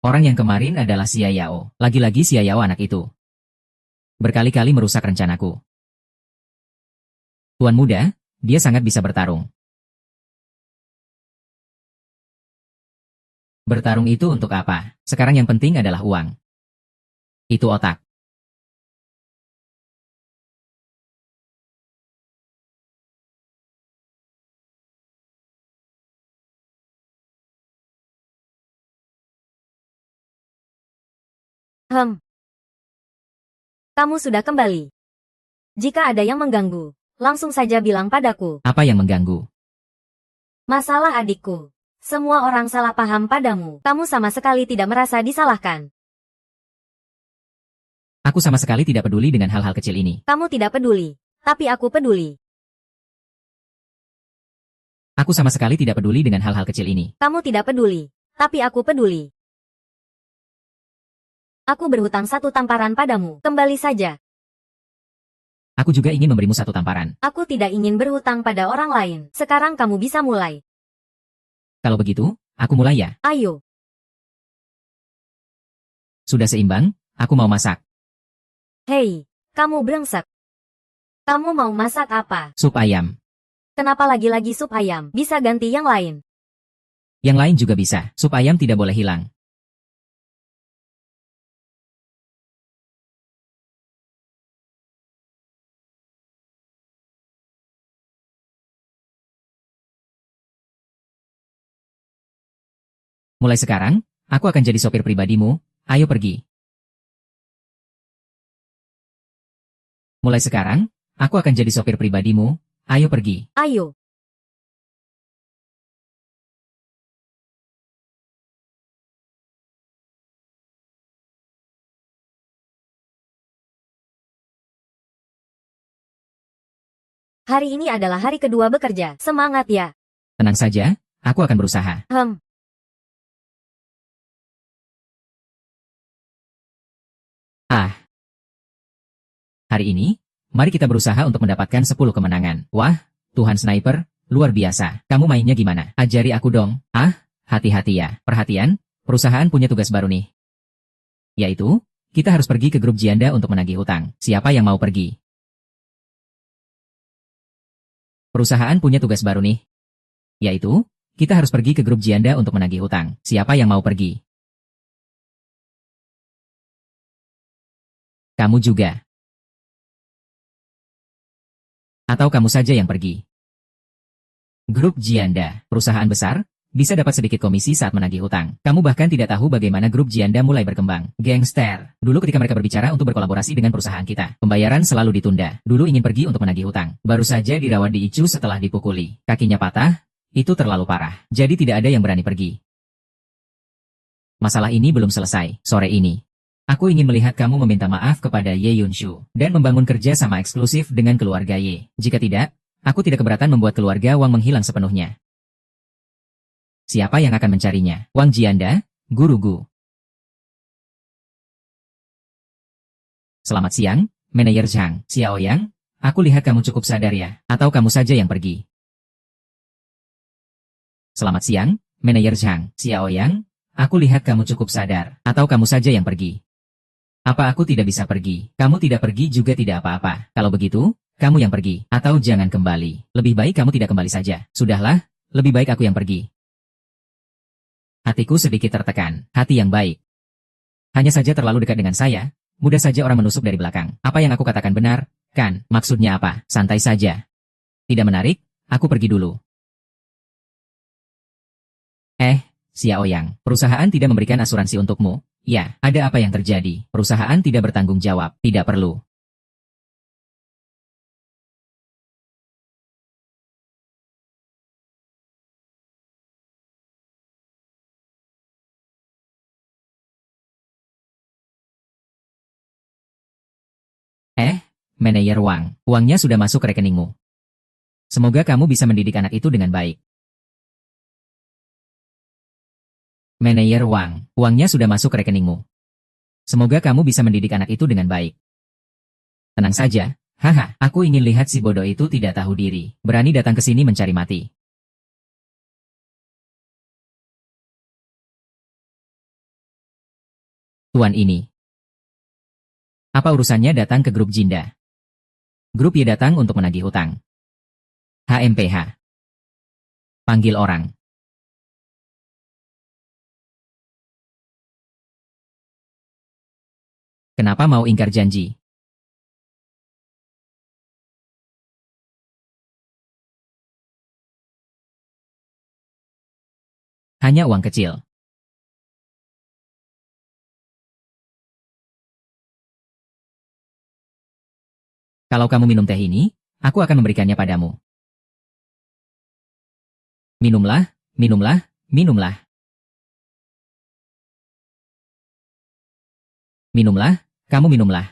Orang yang kemarin adalah Xia Yao. Lagi-lagi Xia Yao anak itu. Berkali-kali merusak rencanaku. Tuan Muda, dia sangat bisa bertarung. Bertarung itu untuk apa? Sekarang yang penting adalah uang. Itu otak. Kamu sudah kembali. Jika ada yang mengganggu, langsung saja bilang padaku. Apa yang mengganggu? Masalah adikku. Semua orang salah paham padamu. Kamu sama sekali tidak merasa disalahkan. Aku sama sekali tidak peduli dengan hal-hal kecil ini. Kamu tidak peduli, tapi aku peduli. Aku sama sekali tidak peduli dengan hal-hal kecil ini. Kamu tidak peduli, tapi aku peduli. Aku berhutang 1 tamparan padamu. Kembali saja. Aku juga ingin memberimu 1 tamparan. Aku tidak ingin berhutang pada orang lain. Sekarang kamu bisa mulai. Kalau begitu, aku mulai ya. Ayo. Sudah seimbang, aku mau masak. Hei, kamu brengsek. Kamu mau masak apa? Sup ayam. Kenapa lagi-lagi sup ayam? Bisa ganti yang lain. Yang lain juga bisa. Sup ayam tidak boleh hilang. Mulai sekarang, aku akan jadi sopir pribadimu. Ayo pergi. Mulai sekarang, aku akan jadi sopir pribadimu. Ayo pergi. Ayo. Hari ini adalah hari kedua bekerja. Semangat ya. Tenang saja, aku akan berusaha. Hari ini, mari kita berusaha untuk mendapatkan 10 kemenangan. Wah, Tuhan Sniper, luar biasa. Kamu mainnya gimana? Ajari aku dong. Hati-hati ya. Perhatian, perusahaan punya tugas baru nih. Yaitu, kita harus pergi ke grup Jianda untuk menagih hutang. Siapa yang mau pergi? Perusahaan punya tugas baru nih. Yaitu, kita harus pergi ke grup Jianda untuk menagih hutang. Siapa yang mau pergi? Kamu juga. Atau kamu saja yang pergi. Grup Jianda, perusahaan besar, bisa dapat sedikit komisi saat menagih hutang. Kamu bahkan tidak tahu bagaimana grup Jianda mulai berkembang. Gangster. Dulu ketika mereka berbicara untuk berkolaborasi dengan perusahaan kita, pembayaran selalu ditunda. Dulu ingin pergi untuk menagih hutang. Baru saja dirawat di ICU setelah dipukuli. Kakinya patah, itu terlalu parah. Jadi tidak ada yang berani pergi. Masalah ini belum selesai. Sore ini, aku ingin melihat kamu meminta maaf kepada Ye Yunshu dan membangun kerja sama eksklusif dengan keluarga Ye. Jika tidak, aku tidak keberatan membuat keluarga Wang menghilang sepenuhnya. Siapa yang akan mencarinya? Wang Jianda, Guru Gu. Selamat siang, Manajer Zhang. Xiao Yang, aku lihat kamu cukup sadar ya. Atau kamu saja yang pergi. Selamat siang, Manajer Zhang. Xiao Yang, aku lihat kamu cukup sadar. Atau kamu saja yang pergi. Apa aku tidak bisa pergi? Kamu tidak pergi juga tidak apa-apa. Kalau begitu, kamu yang pergi. Atau jangan kembali. Lebih baik kamu tidak kembali saja. Sudahlah, lebih baik aku yang pergi. Hatiku sedikit tertekan. Hati yang baik. Hanya saja terlalu dekat dengan saya, mudah saja orang menusuk dari belakang. Apa yang aku katakan benar, kan? Maksudnya apa? Santai saja. Tidak menarik, aku pergi dulu. Xiao Yang, perusahaan tidak memberikan asuransi untukmu. Ya, ada apa yang terjadi? Perusahaan tidak bertanggung jawab. Tidak perlu. Manajer Wang, uangnya sudah masuk ke rekeningmu. Semoga kamu bisa mendidik anak itu dengan baik. Manajer Wang, uangnya sudah masuk ke rekeningmu. Semoga kamu bisa mendidik anak itu dengan baik. Tenang saja, Haha, aku ingin lihat si bodoh itu tidak tahu diri. Berani datang ke sini mencari mati. Tuan ini. Apa urusannya datang ke grup Jinda? Grup Y datang untuk menagih hutang. HMPH. Panggil orang. Kenapa mau ingkar janji? Hanya uang kecil. Kalau kamu minum teh ini, aku akan memberikannya padamu. Minumlah, minumlah, minumlah. Minumlah, kamu minumlah.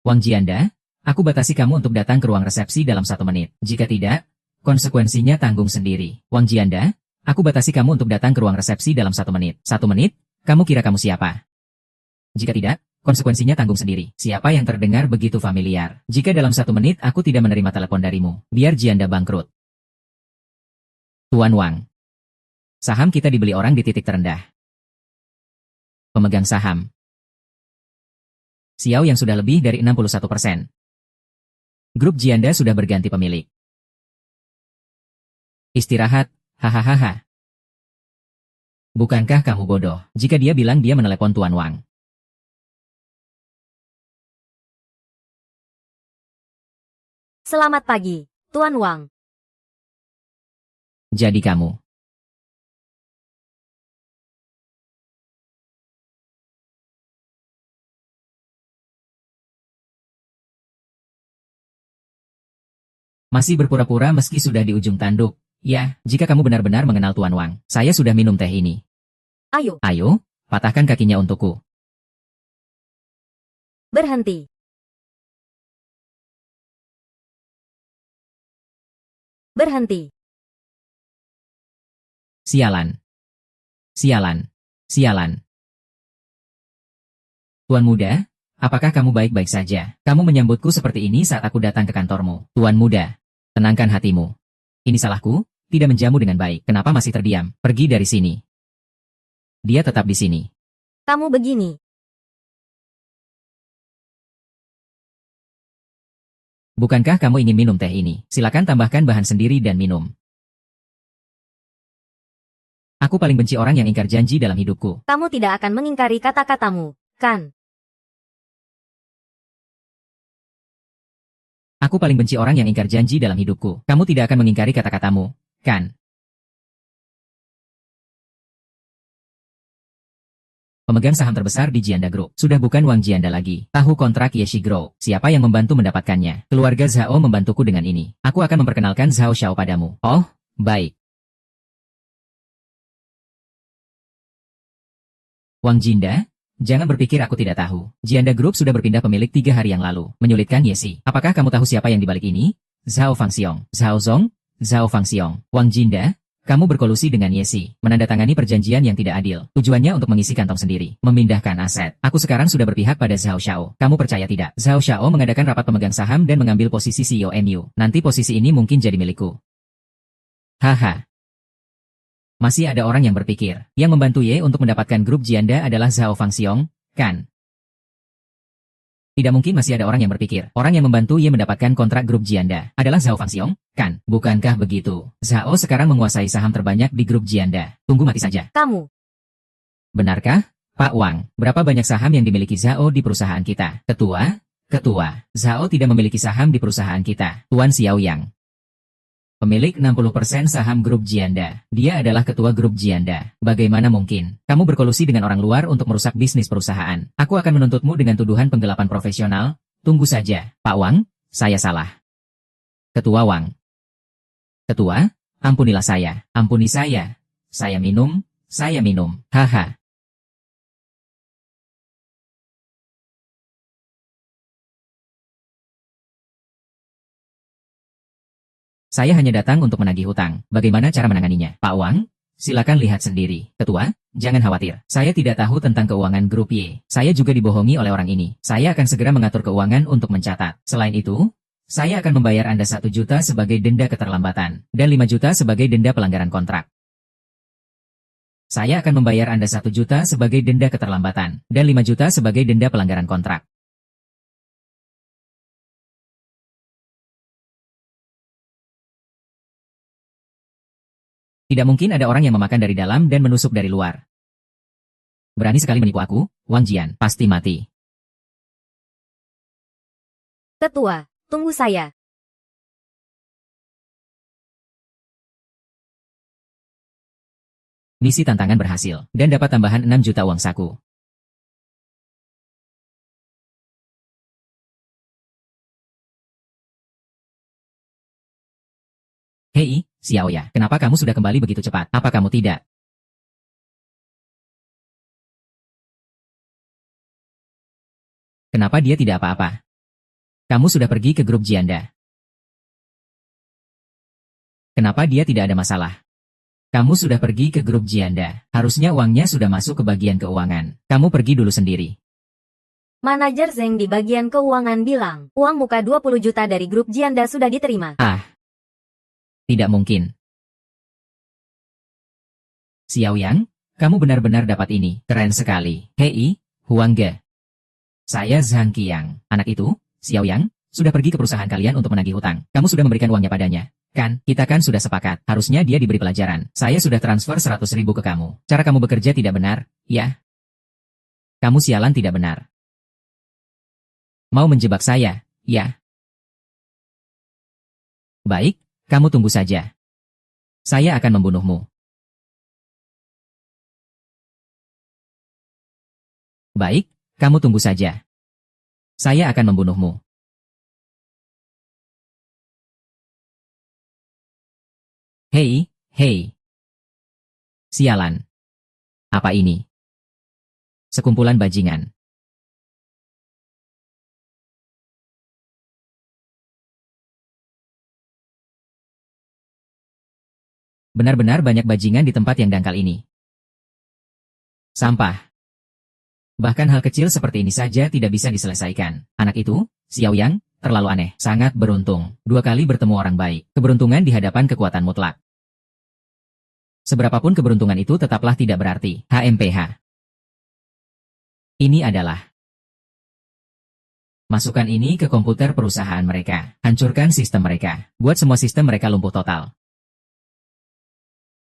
Wang Jianda, aku batasi kamu untuk datang ke ruang resepsi dalam 1 menit. Jika tidak, konsekuensinya tanggung sendiri. Wang Jianda, aku batasi kamu untuk datang ke ruang resepsi dalam 1 menit. 1 menit? Kamu kira kamu siapa? Jika tidak, konsekuensinya tanggung sendiri. Siapa yang terdengar begitu familiar? Jika dalam 1 menit aku tidak menerima telepon darimu, biar Jianda bangkrut. Tuan Wang. Saham kita dibeli orang di titik terendah. Pemegang saham. Xiao yang sudah lebih dari 61%. Grup Jianda sudah berganti pemilik. Istirahat, hahaha. Bukankah kamu bodoh jika dia bilang dia menelepon Tuan Wang? Selamat pagi, Tuan Wang. Jadi kamu. Masih berpura-pura meski sudah di ujung tanduk. Ya, jika kamu benar-benar mengenal Tuan Wang, saya sudah minum teh ini. Ayo, Ayo, patahkan kakinya untukku. berhenti. Berhenti. Sialan. Sialan. Sialan. Tuan muda, apakah kamu baik-baik saja? Kamu menyambutku seperti ini saat aku datang ke kantormu. Tuan muda, tenangkan hatimu. Ini salahku, tidak menjamu dengan baik. Kenapa masih terdiam? Pergi dari sini. Dia tetap di sini. Kamu begini. Bukankah kamu ingin minum teh ini? Silakan tambahkan bahan sendiri dan minum. Aku paling benci orang yang ingkar janji dalam hidupku. Kamu tidak akan mengingkari kata-katamu, kan? Aku paling benci orang yang ingkar janji dalam hidupku. Kamu tidak akan mengingkari kata-katamu, kan? Pemegang saham terbesar di Jianda Group. Sudah bukan Wang Jianda lagi. Tahu kontrak Yeshigro. Siapa yang membantu mendapatkannya? Keluarga Zhao membantuku dengan ini. Aku akan memperkenalkan Zhao Xiao padamu. Oh, baik. Wang Jinda, jangan berpikir aku tidak tahu. Jianda Group sudah berpindah pemilik 3 hari yang lalu. Menyulitkan Yesi. Apakah kamu tahu siapa yang dibalik ini? Zhao Fangxiong. Zhao Zong? Zhao Fangxiong. Wang Jinda, kamu berkolusi dengan Yesi. Menandatangani perjanjian yang tidak adil. Tujuannya untuk mengisi kantong sendiri. Memindahkan aset. Aku sekarang sudah berpihak pada Zhao Xiao. Kamu percaya tidak? Zhao Xiao mengadakan rapat pemegang saham dan mengambil posisi CEO MU. Nanti posisi ini mungkin jadi milikku. Haha. Masih ada orang yang berpikir, yang membantu Ye untuk mendapatkan grup Jianda adalah Zhao Fangxiong, kan? Tidak mungkin masih ada orang yang berpikir, orang yang membantu Ye mendapatkan kontrak grup Jianda adalah Zhao Fangxiong, kan? Bukankah begitu? Zhao sekarang menguasai saham terbanyak di grup Jianda. Tunggu mati saja. Kamu. Benarkah, Pak Wang? Berapa banyak saham yang dimiliki Zhao di perusahaan kita? Ketua, Zhao tidak memiliki saham di perusahaan kita. Tuan Xiaoyang. Pemilik 60% saham grup Jianda. Dia adalah ketua grup Jianda. Bagaimana mungkin? Kamu berkolusi dengan orang luar untuk merusak bisnis perusahaan. Aku akan menuntutmu dengan tuduhan penggelapan profesional. Tunggu saja. Pak Wang, saya salah. Ketua Wang. Ketua, ampunilah saya. Ampuni saya. Saya minum. Haha. Saya hanya datang untuk menagih hutang. Bagaimana cara menanganinya? Pak Wang, silakan lihat sendiri. Ketua, jangan khawatir. Saya tidak tahu tentang keuangan grup Y. Saya juga dibohongi oleh orang ini. Saya akan segera mengatur keuangan untuk mencatat. Selain itu, saya akan membayar Anda 1 juta sebagai denda keterlambatan, dan 5 juta sebagai denda pelanggaran kontrak. Saya akan membayar Anda 1 juta sebagai denda keterlambatan, dan 5 juta sebagai denda pelanggaran kontrak. Tidak mungkin ada orang yang memakan dari dalam dan menusuk dari luar. Berani sekali menipu aku, Wang Jian, pasti mati. Ketua, tunggu saya. Misi tantangan berhasil, dan dapat tambahan 6 juta uang saku. Hei, Xiaoya, kenapa kamu sudah kembali begitu cepat? Apa kamu tidak? Kenapa dia tidak apa-apa? Kamu sudah pergi ke grup Jianda. Kenapa dia tidak ada masalah? Kamu sudah pergi ke grup Jianda. Harusnya uangnya sudah masuk ke bagian keuangan. Kamu pergi dulu sendiri. Manajer Zeng di bagian keuangan bilang, uang muka 20 juta dari grup Jianda sudah diterima. Tidak mungkin. Xiaoyang, kamu benar-benar dapat ini. Keren sekali. Hei, Huangge. Saya Zhang Qiang. Anak itu, Xiaoyang, sudah pergi ke perusahaan kalian untuk menagih hutang. Kamu sudah memberikan uangnya padanya. Kan, kita kan sudah sepakat. Harusnya dia diberi pelajaran. Saya sudah transfer 100.000 ke kamu. Cara kamu bekerja tidak benar, ya? Kamu sialan tidak benar. Mau menjebak saya, ya? Baik, kamu tunggu saja. Saya akan membunuhmu. Baik, kamu tunggu saja. Saya akan membunuhmu. Hei, hei. Sialan. Apa ini? Sekumpulan bajingan. Benar-benar banyak bajingan di tempat yang dangkal ini. Sampah. Bahkan hal kecil seperti ini saja tidak bisa diselesaikan. Anak itu, Xiaoyang, terlalu aneh. Sangat beruntung. 2 kali bertemu orang baik. Keberuntungan di hadapan kekuatan mutlak. Seberapapun keberuntungan itu tetaplah tidak berarti. HMPH. Ini adalah. Masukkan ini ke komputer perusahaan mereka. Hancurkan sistem mereka. Buat semua sistem mereka lumpuh total.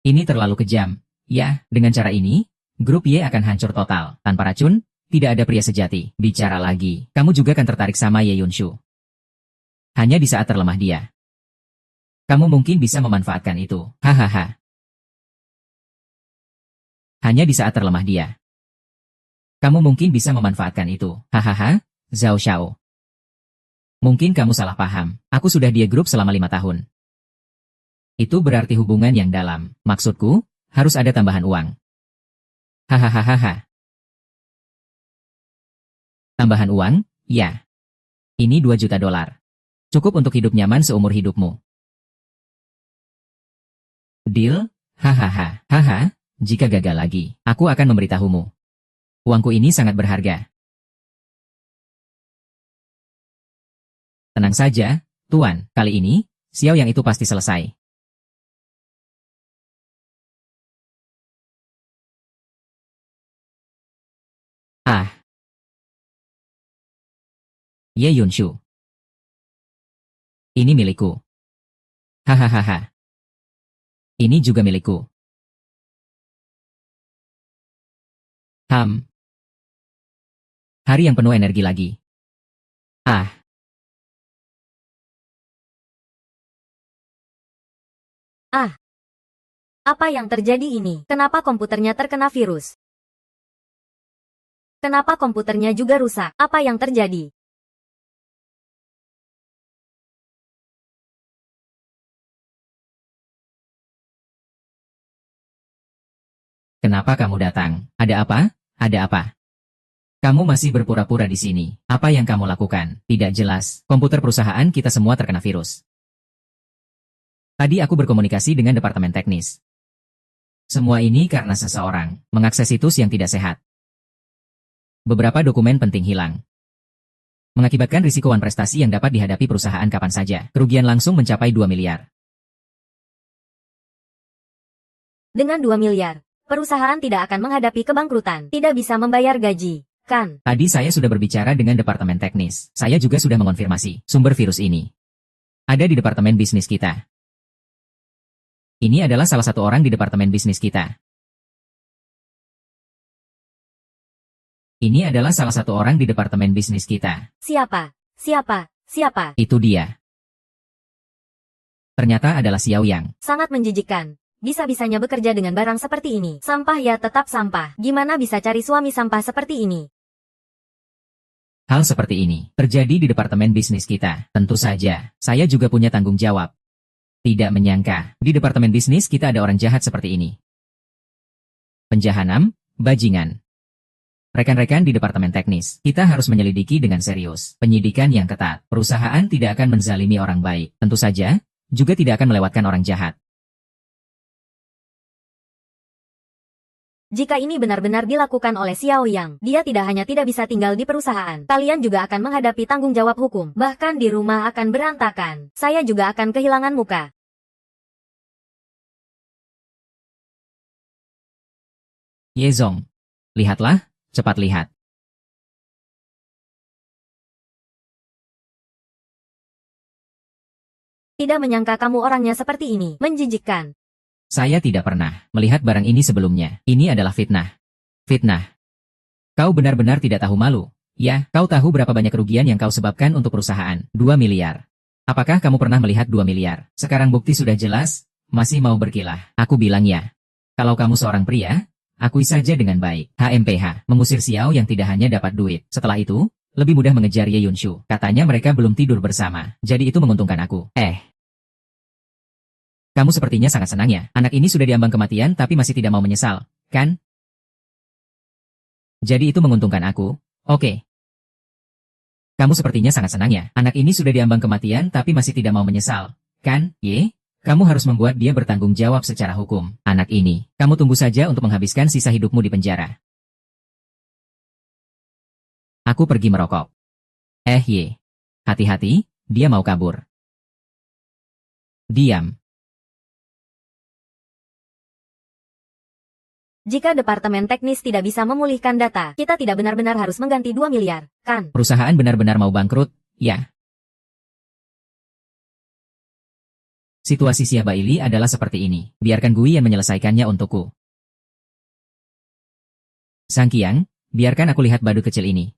Ini terlalu kejam. Ya, dengan cara ini, grup Y akan hancur total. Tanpa racun, tidak ada pria sejati. Bicara lagi, kamu juga akan tertarik sama Ye Yunshu. Hanya di saat terlemah dia. Kamu mungkin bisa memanfaatkan itu. Hahaha. Hanya di saat terlemah dia. Kamu mungkin bisa memanfaatkan itu. Hahaha, Zhao Xiao. Mungkin kamu salah paham. Aku sudah di grup selama 5 tahun. Itu berarti hubungan yang dalam. Maksudku, harus ada tambahan uang. Hahaha. Tambahan uang? Ya. Ini 2 juta dolar. Cukup untuk hidup nyaman seumur hidupmu. Deal? Hahaha. Haha, jika gagal lagi, aku akan memberitahumu. Uangku ini sangat berharga. Tenang saja, Tuan. Kali ini, Xiaoyang itu pasti selesai. Ye Yunshu. Ini milikku. Hahaha. Ini juga milikku. Hari yang penuh energi lagi. Apa yang terjadi ini? Kenapa komputernya terkena virus? Kenapa komputernya juga rusak? Apa yang terjadi? Kenapa kamu datang? Ada apa? Ada apa? Kamu masih berpura-pura di sini. Apa yang kamu lakukan? Tidak jelas. Komputer perusahaan kita semua terkena virus. Tadi aku berkomunikasi dengan departemen teknis. Semua ini karena seseorang mengakses situs yang tidak sehat. Beberapa dokumen penting hilang. Mengakibatkan risikoan prestasi yang dapat dihadapi perusahaan kapan saja. Kerugian langsung mencapai 2 miliar. Dengan 2 miliar, perusahaan tidak akan menghadapi kebangkrutan, tidak bisa membayar gaji, kan? Tadi saya sudah berbicara dengan departemen teknis. Saya juga sudah mengonfirmasi sumber virus ini. Ada di departemen bisnis kita. Ini adalah salah satu orang di departemen bisnis kita. Ini adalah salah satu orang di departemen bisnis kita. Siapa? Siapa? Siapa? Itu dia. Ternyata adalah Xiao Yang. Sangat menjijikkan. Bisa-bisanya bekerja dengan barang seperti ini. Sampah ya tetap sampah. Gimana bisa cari suami sampah seperti ini? Hal seperti ini terjadi di departemen bisnis kita. Tentu saja, saya juga punya tanggung jawab. Tidak menyangka, di departemen bisnis kita ada orang jahat seperti ini. Penjahanam, bajingan. Rekan-rekan di departemen teknis, kita harus menyelidiki dengan serius. Penyidikan yang ketat. Perusahaan tidak akan menzalimi orang baik. Tentu saja, juga tidak akan melewatkan orang jahat. Jika ini benar-benar dilakukan oleh Xiao Yang, dia tidak hanya tidak bisa tinggal di perusahaan, kalian juga akan menghadapi tanggung jawab hukum. Bahkan di rumah akan berantakan. Saya juga akan kehilangan muka. Yezong. Lihatlah, cepat lihat. Tidak menyangka kamu orangnya seperti ini. Menjijikkan. Saya tidak pernah melihat barang ini sebelumnya. Ini adalah fitnah. Fitnah. Kau benar-benar tidak tahu malu. Ya, kau tahu berapa banyak kerugian yang kau sebabkan untuk perusahaan. 2 miliar. Apakah kamu pernah melihat 2 miliar? Sekarang bukti sudah jelas, masih mau berkilah. Aku bilang ya. Kalau kamu seorang pria, akui saja dengan baik. HMPH, mengusir Xiao yang tidak hanya dapat duit. Setelah itu, lebih mudah mengejar Ye Yunshu. Katanya mereka belum tidur bersama. Jadi itu menguntungkan aku. Kamu sepertinya sangat senang ya. Anak ini sudah diambang kematian tapi masih tidak mau menyesal, kan? Jadi itu menguntungkan aku. Oke. Kamu sepertinya sangat senang ya. Anak ini sudah diambang kematian tapi masih tidak mau menyesal, kan? Kamu harus membuat dia bertanggung jawab secara hukum. Anak ini, kamu tunggu saja untuk menghabiskan sisa hidupmu di penjara. Aku pergi merokok. Hati-hati, dia mau kabur. Diam. Jika departemen teknis tidak bisa memulihkan data, kita tidak benar-benar harus mengganti 2 miliar, kan? Perusahaan benar-benar mau bangkrut, ya. Situasi Siaba Ili adalah seperti ini. Biarkan Gui yang menyelesaikannya untukku. Sang Qiang, biarkan aku lihat badut kecil ini.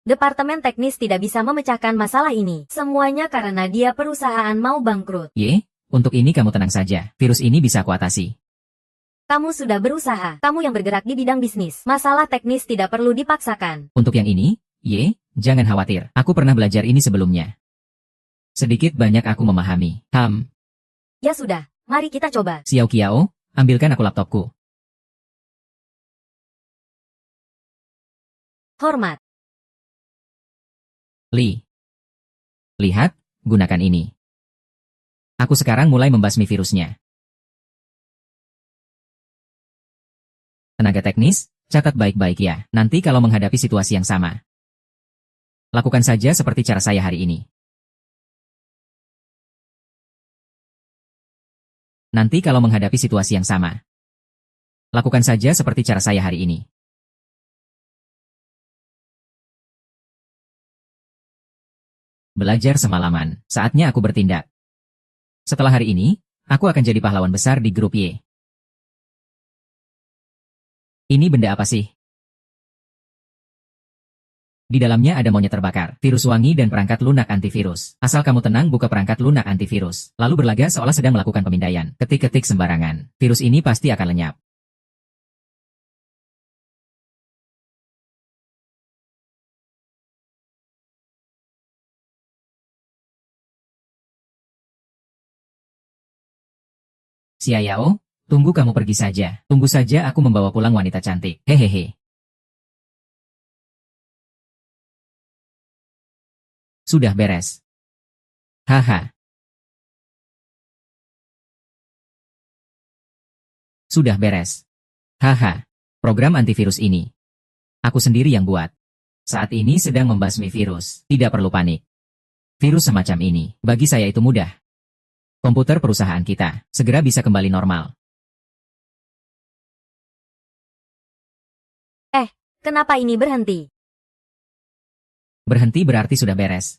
Departemen teknis tidak bisa memecahkan masalah ini. Semuanya karena dia perusahaan mau bangkrut. Untuk ini kamu tenang saja. Virus ini bisa kuatasi. Kamu sudah berusaha. Kamu yang bergerak di bidang bisnis. Masalah teknis tidak perlu dipaksakan. Untuk yang ini, jangan khawatir. Aku pernah belajar ini sebelumnya. Sedikit banyak aku memahami. Ya sudah, mari kita coba. Xiao Qiao, ambilkan aku laptopku. Hormat. Li. Lihat, gunakan ini. Aku sekarang mulai membasmi virusnya. Tenaga teknis, catat baik-baik ya. Nanti kalau menghadapi situasi yang sama, lakukan saja seperti cara saya hari ini. Nanti kalau menghadapi situasi yang sama, lakukan saja seperti cara saya hari ini. Belajar semalaman, saatnya aku bertindak. Setelah hari ini, aku akan jadi pahlawan besar di grup Y. Ini benda apa sih? Di dalamnya ada monyet terbakar, virus wangi dan perangkat lunak antivirus. Asal kamu tenang buka perangkat lunak antivirus. Lalu berlagak seolah sedang melakukan pemindaian. Ketik-ketik sembarangan. Virus ini pasti akan lenyap. Xia Yao, tunggu kamu pergi saja. Tunggu saja aku membawa pulang wanita cantik. Hehehe. Sudah beres. Haha. Sudah beres. Haha. Program antivirus ini. Aku sendiri yang buat. Saat ini sedang membasmi virus. Tidak perlu panik. Virus semacam ini, bagi saya itu mudah. Komputer perusahaan kita segera bisa kembali normal. Kenapa ini berhenti? Berhenti berarti sudah beres.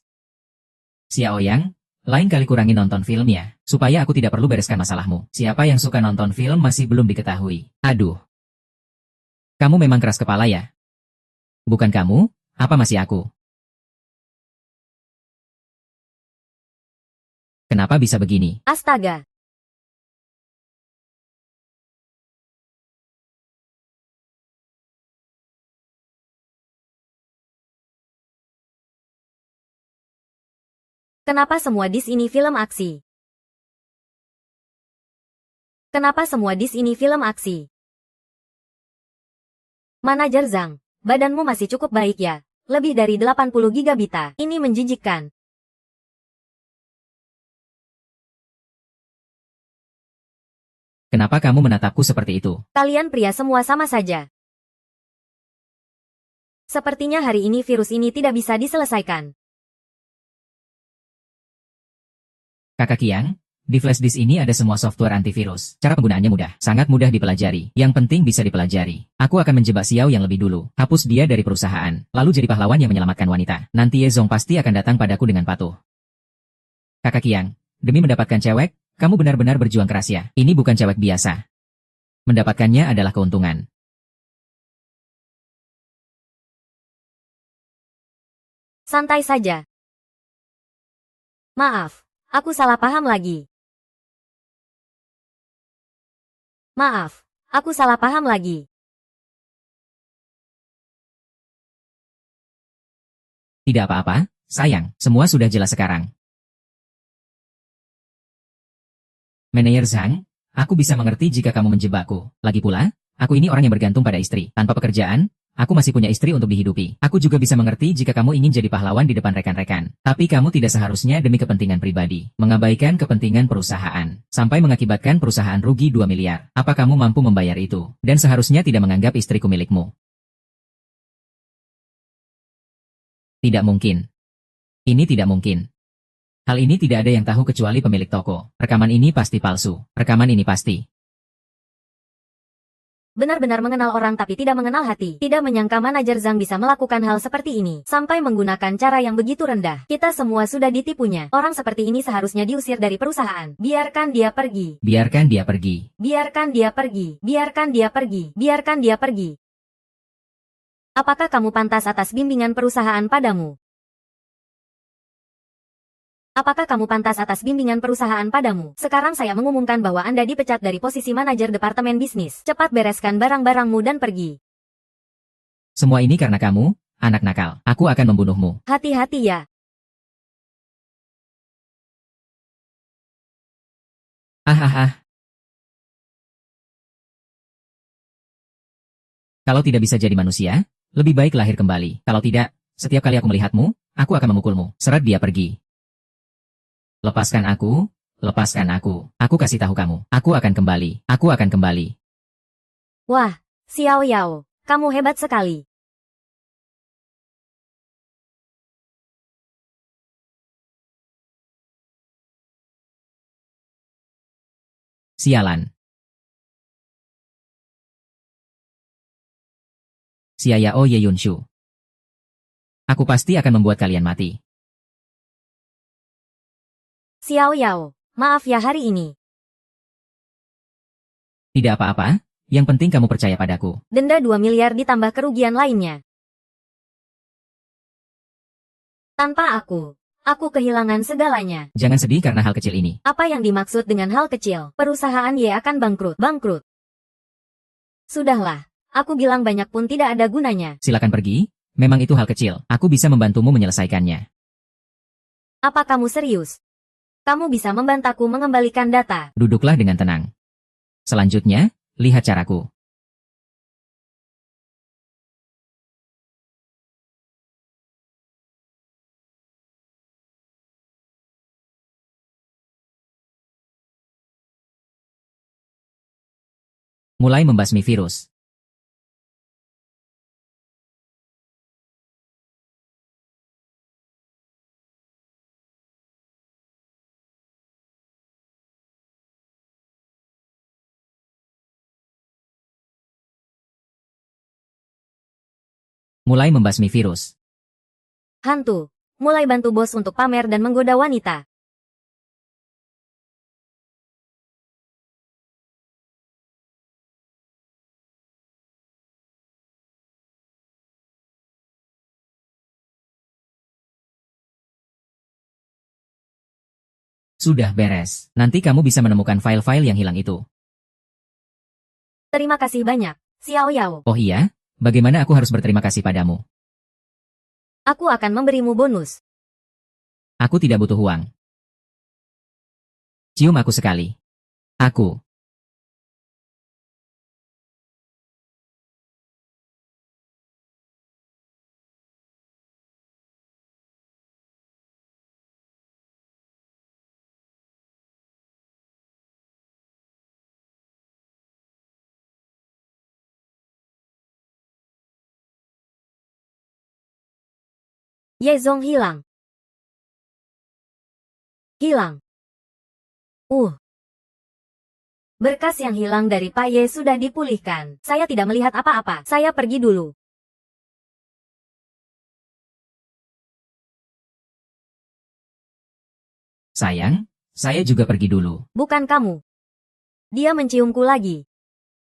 Xiao Yang, lain kali kurangi nonton filmnya, supaya aku tidak perlu bereskan masalahmu. Siapa yang suka nonton film masih belum diketahui. Aduh. Kamu memang keras kepala ya? Bukan kamu, apa masih aku? Kenapa bisa begini? Astaga. Kenapa semua dis ini film aksi? Kenapa semua dis ini film aksi? Manajer Zhang, badanmu masih cukup baik ya? Lebih dari 80 gigabita. Ini menjijikkan. Kenapa kamu menatapku seperti itu? Kalian pria semua sama saja. Sepertinya hari ini virus ini tidak bisa diselesaikan. Kakak Kiang, di flash disk ini ada semua software antivirus. Cara penggunaannya mudah, sangat mudah dipelajari. Yang penting bisa dipelajari. Aku akan menjebak Xiao yang lebih dulu, hapus dia dari perusahaan, lalu jadi pahlawan yang menyelamatkan wanita. Nanti Ye Zong pasti akan datang padaku dengan patuh. Kakak Kiang, demi mendapatkan cewek, kamu benar-benar berjuang keras ya. Ini bukan cewek biasa. Mendapatkannya adalah keuntungan. Santai saja. Maaf. Aku salah paham lagi. Maaf, aku salah paham lagi. Tidak apa-apa, sayang, semua sudah jelas sekarang. Manajer Zhang, aku bisa mengerti jika kamu menjebakku. Lagi pula, aku ini orang yang bergantung pada istri. Tanpa pekerjaan, aku masih punya istri untuk dihidupi. Aku juga bisa mengerti jika kamu ingin jadi pahlawan di depan rekan-rekan. Tapi kamu tidak seharusnya demi kepentingan pribadi, mengabaikan kepentingan perusahaan, sampai mengakibatkan perusahaan rugi 2 miliar. Apa kamu mampu membayar itu? Dan seharusnya tidak menganggap istriku milikmu. Tidak mungkin. Ini tidak mungkin. Hal ini tidak ada yang tahu kecuali pemilik toko. Rekaman ini pasti palsu. Rekaman ini pasti. Benar-benar mengenal orang tapi tidak mengenal hati. Tidak menyangka manajer Zhang bisa melakukan hal seperti ini. Sampai menggunakan cara yang begitu rendah. Kita semua sudah ditipunya. Orang seperti ini seharusnya diusir dari perusahaan. Biarkan dia pergi. Biarkan dia pergi. Biarkan dia pergi. Biarkan dia pergi. Biarkan dia pergi. Apakah kamu pantas atas bimbingan perusahaan padamu? Apakah kamu pantas atas bimbingan perusahaan padamu? Sekarang saya mengumumkan bahwa Anda dipecat dari posisi manajer departemen bisnis. Cepat bereskan barang-barangmu dan pergi. Semua ini karena kamu, anak nakal. Aku akan membunuhmu. Hati-hati ya. Ah. Kalau tidak bisa jadi manusia, lebih baik lahir kembali. Kalau tidak, setiap kali aku melihatmu, aku akan memukulmu. Seret dia pergi. Lepaskan aku, lepaskan aku. Aku kasih tahu kamu. Aku akan kembali. Aku akan kembali. Wah, Xiao Yao, kamu hebat sekali. Sialan. Xia Yao Ye Yunshu. Aku pasti akan membuat kalian mati. Xiao Yao, maaf ya hari ini. Tidak apa-apa, yang penting kamu percaya padaku. Denda 2 miliar ditambah kerugian lainnya. Tanpa aku kehilangan segalanya. Jangan sedih karena hal kecil ini. Apa yang dimaksud dengan hal kecil? Perusahaan Y akan bangkrut. Bangkrut. Sudahlah, aku bilang banyak pun tidak ada gunanya. Silakan pergi, memang itu hal kecil. Aku bisa membantumu menyelesaikannya. Apa kamu serius? Kamu bisa membantaku mengembalikan data. Duduklah dengan tenang. Selanjutnya, lihat caraku. Mulai membasmi virus. Mulai membasmi virus. Hantu, mulai bantu bos untuk pamer dan menggoda wanita. Sudah beres. Nanti kamu bisa menemukan file-file yang hilang itu. Terima kasih banyak, Xiao Yao. Oh iya? Bagaimana aku harus berterima kasih padamu? Aku akan memberimu bonus. Aku tidak butuh uang. Cium aku sekali. Aku. Yezong hilang. Hilang. Berkas yang hilang dari Pak Ye sudah dipulihkan. Saya tidak melihat apa-apa. Saya pergi dulu. Sayang, saya juga pergi dulu. Bukan kamu. Dia menciumku lagi.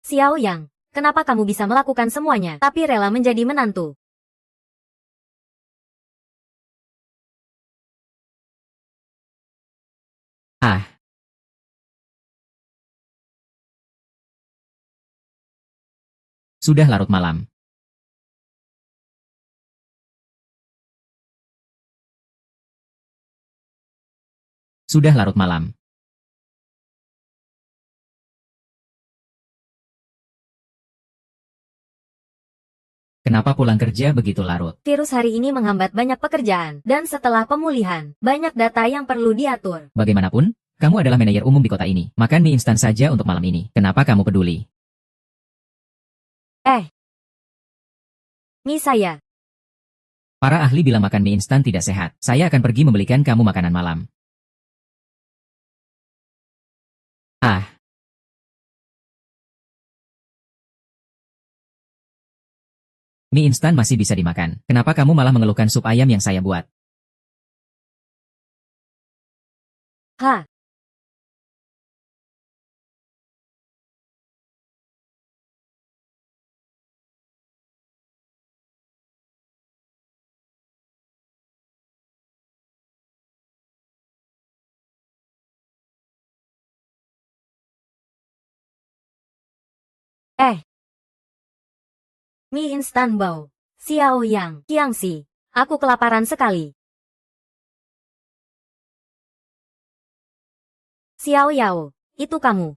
Xiao Yang, kenapa kamu bisa melakukan semuanya, tapi rela menjadi menantu? Ah, sudah larut malam. Sudah larut malam. Kenapa pulang kerja begitu larut? Virus hari ini menghambat banyak pekerjaan, dan setelah pemulihan, banyak data yang perlu diatur. Bagaimanapun, kamu adalah manajer umum di kota ini. Makan mie instan saja untuk malam ini. Kenapa kamu peduli? Mie saya. Para ahli bilang makan mie instan tidak sehat. Saya akan pergi membelikan kamu makanan malam. Ah, mie instan masih bisa dimakan. Kenapa kamu malah mengeluhkan sup ayam yang saya buat? Ha, mie instan bau. Xiao Yang, Kiangxi. Aku kelaparan sekali. Xiao Yao, itu kamu.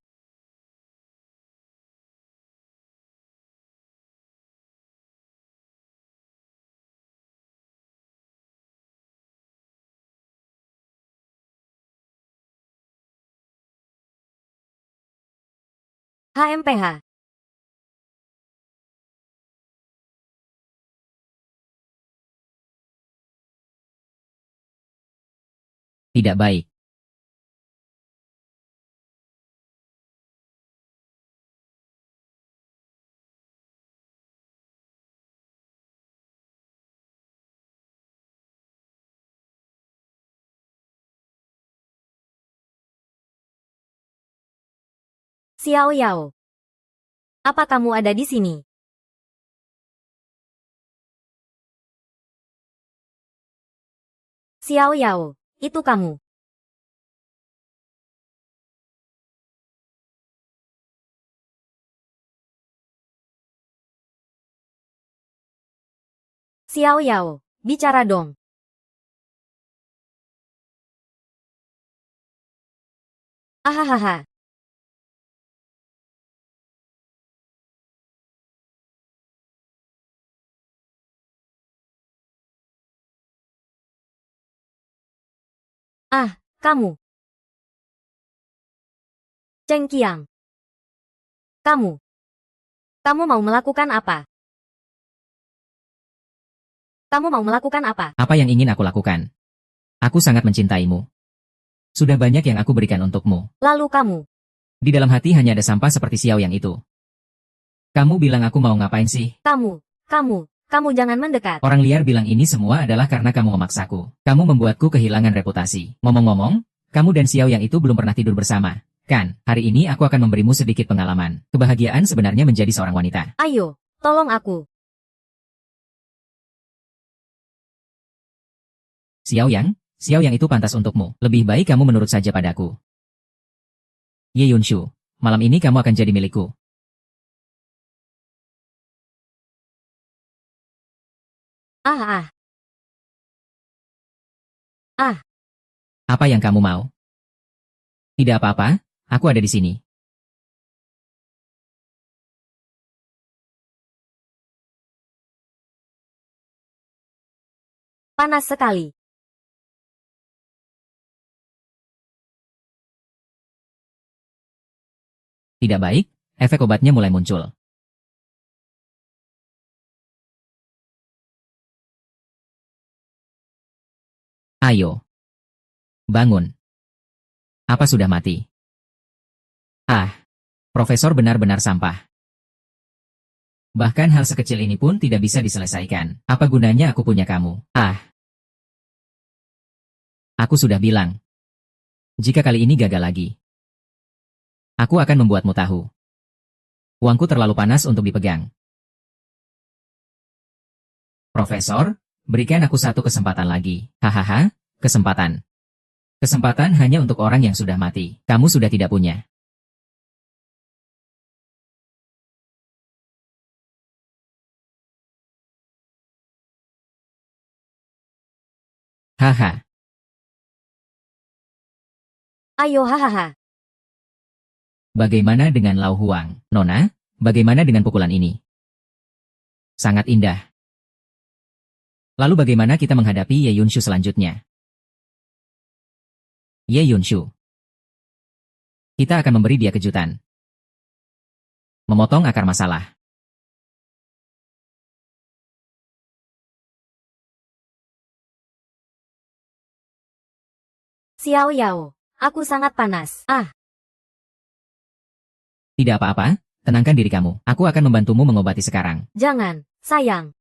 HMPH. Tidak baik. Xiao Yao. Apa kamu ada di sini? Xiao Yao, itu kamu. Xiao Yao, bicara dong. Ahahaha. Ah, kamu. Cheng Qiang. Kamu. Kamu mau melakukan apa? Kamu mau melakukan apa? Apa yang ingin aku lakukan? Aku sangat mencintaimu. Sudah banyak yang aku berikan untukmu. Lalu kamu. Di dalam hati hanya ada sampah seperti Xiao yang itu. Kamu bilang aku mau ngapain sih? Kamu jangan mendekat. Orang liar bilang ini semua adalah karena kamu memaksaku. Kamu membuatku kehilangan reputasi. Ngomong-ngomong, kamu dan Xiao yang itu belum pernah tidur bersama. Kan, hari ini aku akan memberimu sedikit pengalaman. Kebahagiaan sebenarnya menjadi seorang wanita. Ayo, tolong aku. Xiao yang itu pantas untukmu. Lebih baik kamu menurut saja padaku. Ye Yunshu, malam ini kamu akan jadi milikku. Ah. Apa yang kamu mau? Tidak apa-apa, aku ada di sini. Panas sekali. Tidak baik, efek obatnya mulai muncul. Ayo. Bangun. Apa sudah mati? Ah, Profesor benar-benar sampah. Bahkan hal sekecil ini pun tidak bisa diselesaikan. Apa gunanya aku punya kamu? Aku sudah bilang. Jika kali ini gagal lagi, aku akan membuatmu tahu. Uangku terlalu panas untuk dipegang. Profesor, berikan aku satu kesempatan lagi. Hahaha, kesempatan. Kesempatan hanya untuk orang yang sudah mati. Kamu sudah tidak punya. Haha. Ayo hahaha. Bagaimana dengan Lau Huang? Nona, bagaimana dengan pukulan ini? Sangat indah. Lalu bagaimana kita menghadapi Ye Yunshu selanjutnya? Ye Yunshu. Kita akan memberi dia kejutan. Memotong akar masalah. Xiao Yao, aku sangat panas. Tidak apa-apa, tenangkan diri kamu. Aku akan membantumu mengobati sekarang. Jangan, sayang.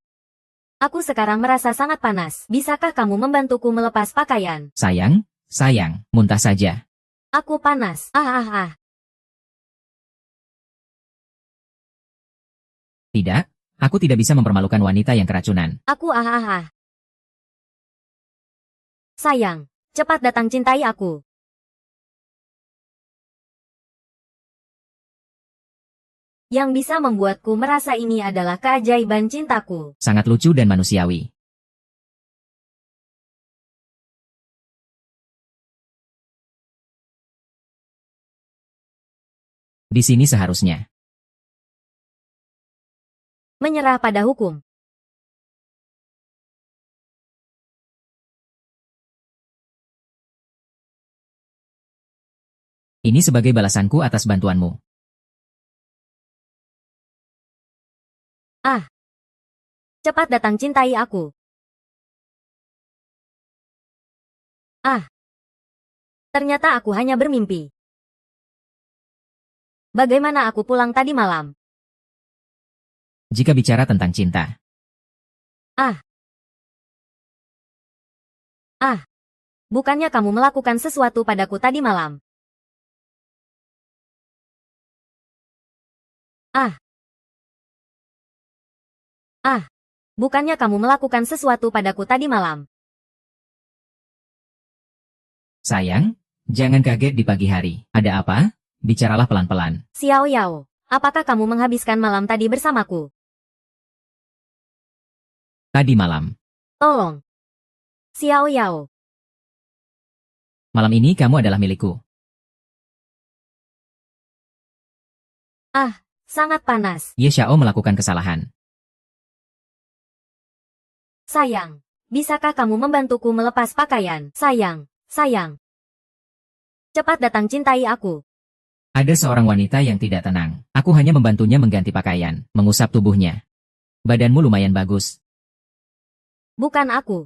Aku sekarang merasa sangat panas. Bisakah kamu membantuku melepas pakaian? Sayang, muntah saja. Aku panas. Tidak, aku tidak bisa mempermalukan wanita yang keracunan. Aku Sayang, cepat datang cintai aku. Yang bisa membuatku merasa ini adalah keajaiban cintaku. Sangat lucu dan manusiawi. Di sini seharusnya. Menyerah pada hukum. Ini sebagai balasanku atas bantuanmu. Cepat datang cintai aku. Ternyata aku hanya bermimpi. Bagaimana aku pulang tadi malam? Jika bicara tentang cinta. Bukannya kamu melakukan sesuatu padaku tadi malam? Bukannya kamu melakukan sesuatu padaku tadi malam? Sayang, jangan kaget di pagi hari. Ada apa? Bicaralah pelan-pelan. Xiao Yao, apakah kamu menghabiskan malam tadi bersamaku? Tadi malam. Tolong. Xiao Yao. Malam ini kamu adalah milikku. Sangat panas. Ye Xiao melakukan kesalahan. Sayang, bisakah kamu membantuku melepas pakaian? Sayang, Sayang. Cepat datang cintai aku. Ada seorang wanita yang tidak tenang. Aku hanya membantunya mengganti pakaian, mengusap tubuhnya. Badanmu lumayan bagus. Bukan aku.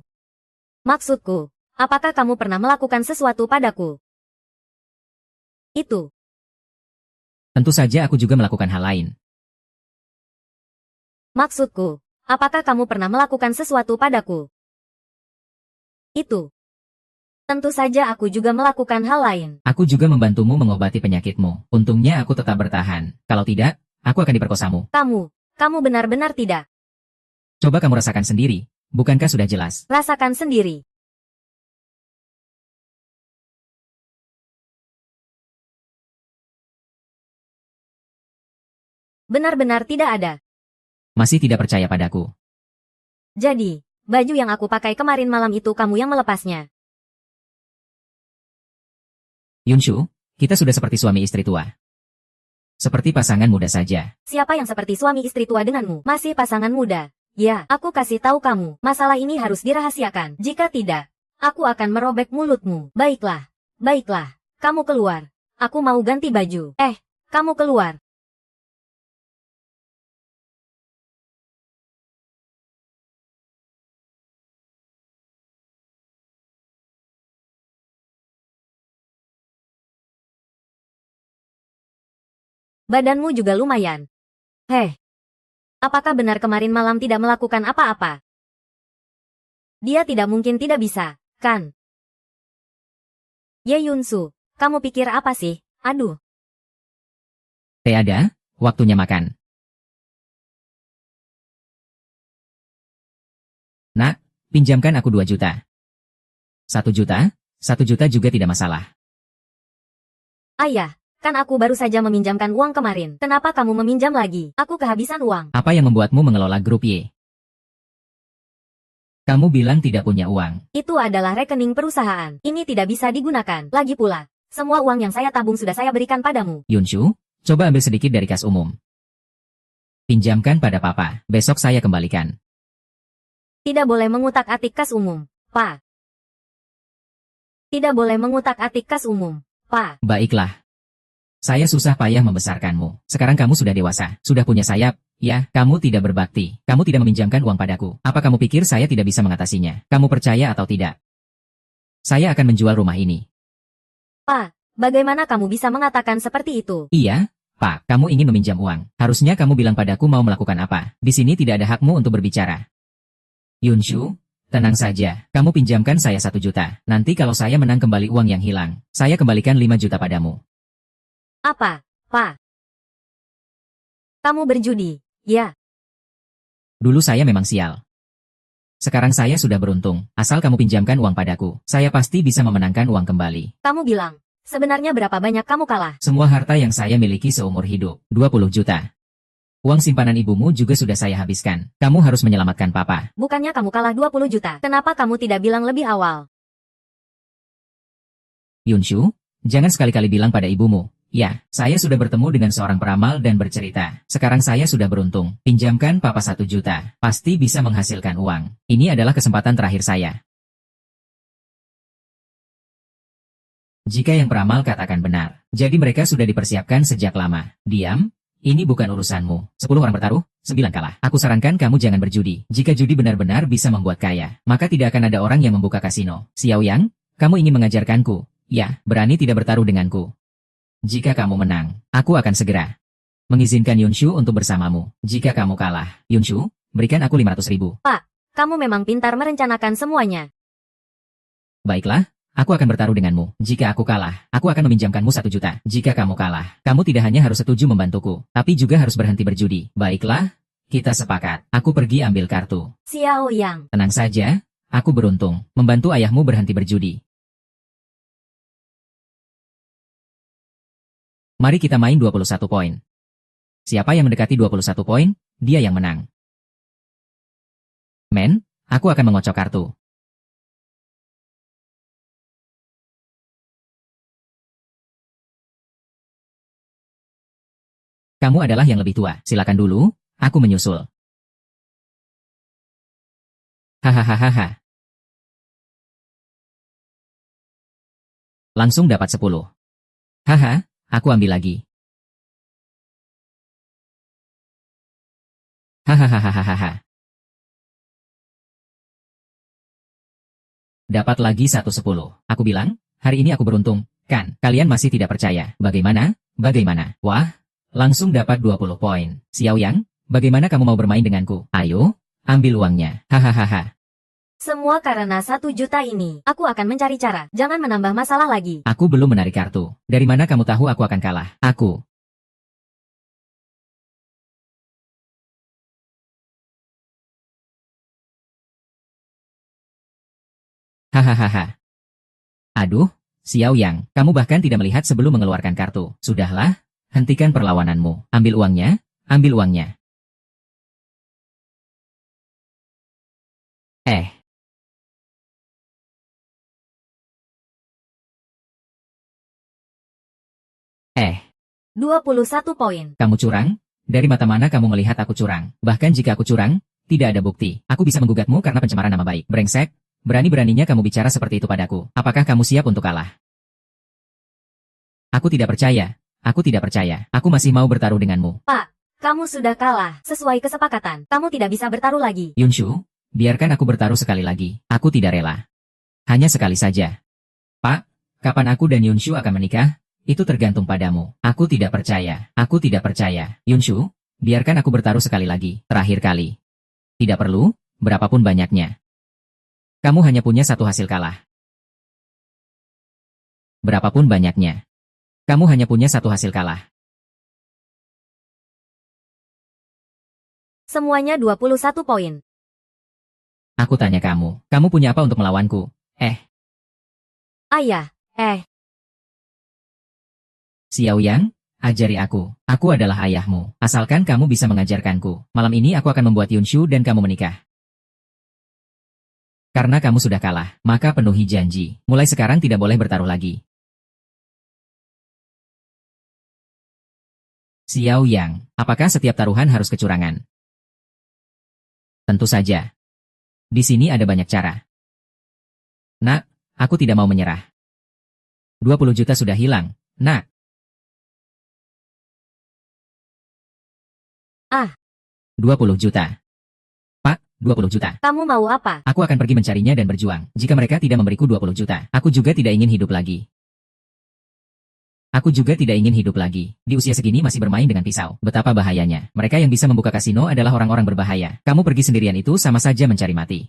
Maksudku, apakah kamu pernah melakukan sesuatu padaku? Itu. Tentu saja aku juga melakukan hal lain. Maksudku, apakah kamu pernah melakukan sesuatu padaku? Itu. Tentu saja aku juga melakukan hal lain. Aku juga membantumu mengobati penyakitmu. Untungnya aku tetap bertahan. Kalau tidak, aku akan diperkosamu. Kamu benar-benar tidak. Coba kamu rasakan sendiri. Bukankah sudah jelas? Rasakan sendiri. Benar-benar tidak ada. Masih tidak percaya padaku. Jadi, baju yang aku pakai kemarin malam itu kamu yang melepasnya. Yunshu, kita sudah seperti suami istri tua. Seperti pasangan muda saja. Siapa yang seperti suami istri tua denganmu? Masih pasangan muda. Ya, aku kasih tahu kamu, masalah ini harus dirahasiakan. Jika tidak, aku akan merobek mulutmu. Baiklah, baiklah, kamu keluar. Aku mau ganti baju. Kamu keluar. Badanmu juga lumayan. Apakah benar kemarin malam tidak melakukan apa-apa? Dia tidak mungkin tidak bisa, kan? Ye Yunsu, kamu pikir apa sih? Aduh. Teh ada, waktunya makan. Nak, pinjamkan aku 2 juta. 1 juta? 1 juta juga tidak masalah. Ayah, kan aku baru saja meminjamkan uang kemarin. Kenapa kamu meminjam lagi? Aku kehabisan uang. Apa yang membuatmu mengelola grup Y? Kamu bilang tidak punya uang. Itu adalah rekening perusahaan. Ini tidak bisa digunakan. Lagi pula, semua uang yang saya tabung sudah saya berikan padamu. Yunshu, coba ambil sedikit dari kas umum. Pinjamkan pada papa, besok saya kembalikan. Tidak boleh mengutak-atik kas umum, Pak. Tidak boleh mengutak-atik kas umum, Pak. Baiklah. Saya susah payah membesarkanmu. Sekarang kamu sudah dewasa, sudah punya sayap. Ya, kamu tidak berbakti. Kamu tidak meminjamkan uang padaku. Apa kamu pikir saya tidak bisa mengatasinya? Kamu percaya atau tidak? Saya akan menjual rumah ini. Pak, bagaimana kamu bisa mengatakan seperti itu? Iya, Pak, kamu ingin meminjam uang. Harusnya kamu bilang padaku mau melakukan apa. Di sini tidak ada hakmu untuk berbicara. Yunshu, tenang saja. Kamu pinjamkan saya 1 juta. Nanti kalau saya menang kembali uang yang hilang, saya kembalikan 5 juta padamu. Apa, Pak? Kamu berjudi, ya? Dulu saya memang sial. Sekarang saya sudah beruntung. Asal kamu pinjamkan uang padaku, saya pasti bisa memenangkan uang kembali. Kamu bilang, sebenarnya berapa banyak kamu kalah? Semua harta yang saya miliki seumur hidup, 20 juta. Uang simpanan ibumu juga sudah saya habiskan. Kamu harus menyelamatkan papa. Bukannya kamu kalah 20 juta. Kenapa kamu tidak bilang lebih awal? Yunshu, jangan sekali-kali bilang pada ibumu. Ya, saya sudah bertemu dengan seorang peramal dan bercerita. Sekarang saya sudah beruntung. Pinjamkan papa 1 juta. Pasti bisa menghasilkan uang. Ini adalah kesempatan terakhir saya. Jika yang peramal katakan benar, jadi mereka sudah dipersiapkan sejak lama. Diam. Ini bukan urusanmu. 10 orang bertaruh, 9 kalah. Aku sarankan kamu jangan berjudi. Jika judi benar-benar bisa membuat kaya, maka tidak akan ada orang yang membuka kasino. Xiao Yang, kamu ingin mengajarkanku? Ya, berani tidak bertaruh denganku. Jika kamu menang, aku akan segera mengizinkan Yunshu untuk bersamamu. Jika kamu kalah, Yunshu, berikan aku 500.000. Pak, kamu memang pintar merencanakan semuanya. Baiklah. Aku akan bertaruh denganmu. Jika aku kalah, aku akan meminjamkanmu 1 juta. Jika kamu kalah, kamu tidak hanya harus setuju membantuku, tapi juga harus berhenti berjudi. Baiklah, kita sepakat. Aku pergi ambil kartu. Xiao Yang. Tenang saja, aku beruntung. Membantu ayahmu berhenti berjudi. Mari kita main 21 poin. Siapa yang mendekati 21 poin, dia yang menang. Men, aku akan mengocok kartu. Kamu adalah yang lebih tua. Silakan dulu, aku menyusul. Hahaha. Langsung dapat 10. Haha, aku ambil lagi. Hahaha. Dapat lagi 110. Aku bilang, hari ini aku beruntung, kan? Kalian masih tidak percaya. Bagaimana? Bagaimana? Wah, langsung dapat 20 poin. Xiao Yang, bagaimana kamu mau bermain denganku? Ayo, ambil uangnya. Hahaha. Semua karena 1 juta ini. Aku akan mencari cara. Jangan menambah masalah lagi. Aku belum menarik kartu. Dari mana kamu tahu aku akan kalah? Aku. Hahaha. Aduh, Xiao Yang, kamu bahkan tidak melihat sebelum mengeluarkan kartu. Sudahlah, hentikan perlawananmu. Ambil uangnya, ambil uangnya. Eh, 21 poin. kamu curang? Dari mata mana kamu melihat aku curang? Bahkan jika aku curang, tidak ada bukti. Aku bisa menggugatmu karena pencemaran nama baik. Brengsek, berani-beraninya kamu bicara seperti itu padaku. Apakah kamu siap untuk kalah? Aku tidak percaya. Aku tidak percaya. Aku masih mau bertaruh denganmu. Pak, kamu sudah kalah. Sesuai kesepakatan, kamu tidak bisa bertaruh lagi. Yunshu, biarkan aku bertaruh sekali lagi. Aku tidak rela. Hanya sekali saja. Pak, kapan aku dan Yunshu akan menikah? Itu tergantung padamu. Aku tidak percaya. Aku tidak percaya. Yunshu, biarkan aku bertaruh sekali lagi. Terakhir kali. Tidak perlu, berapapun banyaknya. Kamu hanya punya satu hasil kalah. Berapapun banyaknya. Kamu hanya punya satu hasil kalah. Semuanya 21 poin. Aku tanya kamu, kamu punya apa untuk melawanku? Ayah, Xiao Yang, ajari aku. Aku adalah ayahmu. Asalkan kamu bisa mengajarkanku. Malam ini aku akan membuat Yunshu dan kamu menikah. Karena kamu sudah kalah, maka penuhi janji. Mulai sekarang tidak boleh bertaruh lagi. Xiao Yang, apakah setiap taruhan harus kecurangan? Tentu saja. Di sini ada banyak cara. Nak, aku tidak mau menyerah. 20 juta sudah hilang, nak. 20 juta. Pak, 20 juta. kamu mau apa? Aku akan pergi mencarinya dan berjuang. Jika mereka tidak memberiku 20 juta, aku juga tidak ingin hidup lagi. Aku juga tidak ingin hidup lagi. Di usia segini masih bermain dengan pisau. Betapa bahayanya. Mereka yang bisa membuka kasino adalah orang-orang berbahaya. Kamu pergi sendirian itu sama saja mencari mati.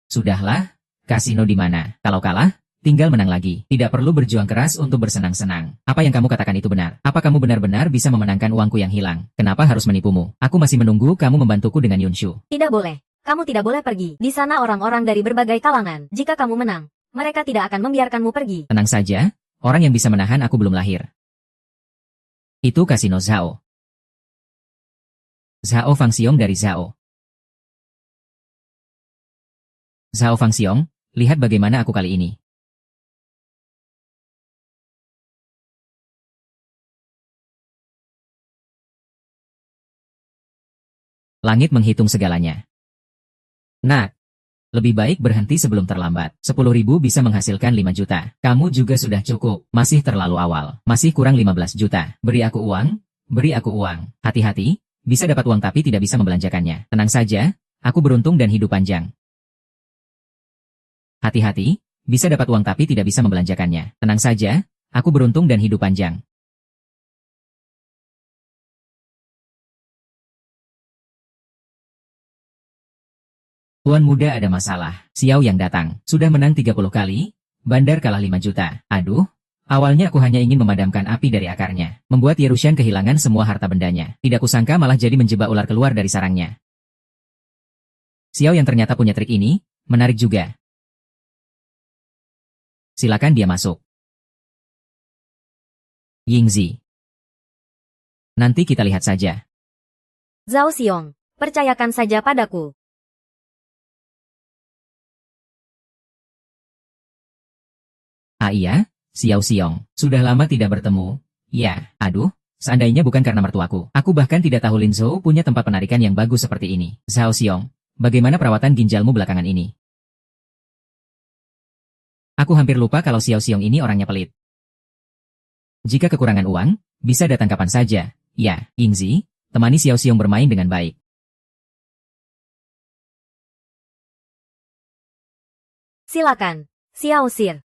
Sudahlah, kasino di mana? Kalau kalah, tinggal menang lagi. Tidak perlu berjuang keras untuk bersenang-senang. Apa yang kamu katakan itu benar? Apa kamu benar-benar bisa memenangkan uangku yang hilang? Kenapa harus menipumu? Aku masih menunggu kamu membantuku dengan Yunshu. Tidak boleh. Kamu tidak boleh pergi. Di sana orang-orang dari berbagai kalangan. Jika kamu menang, mereka tidak akan membiarkanmu pergi. Tenang saja, orang yang bisa menahan aku belum lahir. Itu kasino Zhao. Zhao Fangxiong dari Zhao. Zhao Fangxiong, lihat bagaimana aku kali ini. Langit menghitung segalanya. Nah, lebih baik berhenti sebelum terlambat. 10.000 bisa menghasilkan 5 juta. Kamu juga sudah cukup. Masih terlalu awal. Masih kurang 15 juta. Beri aku uang. Beri aku uang. Hati-hati, bisa dapat uang tapi tidak bisa membelanjakannya. Tenang saja, aku beruntung dan hidup panjang. Hati-hati, bisa dapat uang tapi tidak bisa membelanjakannya. Tenang saja, aku beruntung dan hidup panjang. Tuan muda ada masalah. Xiao yang datang. Sudah menang 30 kali, bandar kalah 5 juta. Aduh, awalnya aku hanya ingin memadamkan api dari akarnya. Membuat Yerushan kehilangan semua harta bendanya. Tidak kusangka malah jadi menjebak ular keluar dari sarangnya. Xiao yang ternyata punya trik ini, menarik juga. Silakan dia masuk. Yingzi. Nanti kita lihat saja. Zhao Xiong, percayakan saja padaku. Ah iya, Xiao Xiong, sudah lama tidak bertemu. Ya, aduh, seandainya bukan karena mertuaku, aku bahkan tidak tahu Lin Zhou punya tempat penarikan yang bagus seperti ini. Zhao Xiong, bagaimana perawatan ginjalmu belakangan ini? Aku hampir lupa kalau Xiao Xiong ini orangnya pelit. Jika kekurangan uang, bisa datang kapan saja. Ya, Yingzi, temani Xiao Xiong bermain dengan baik. Silakan, Xiao Sir.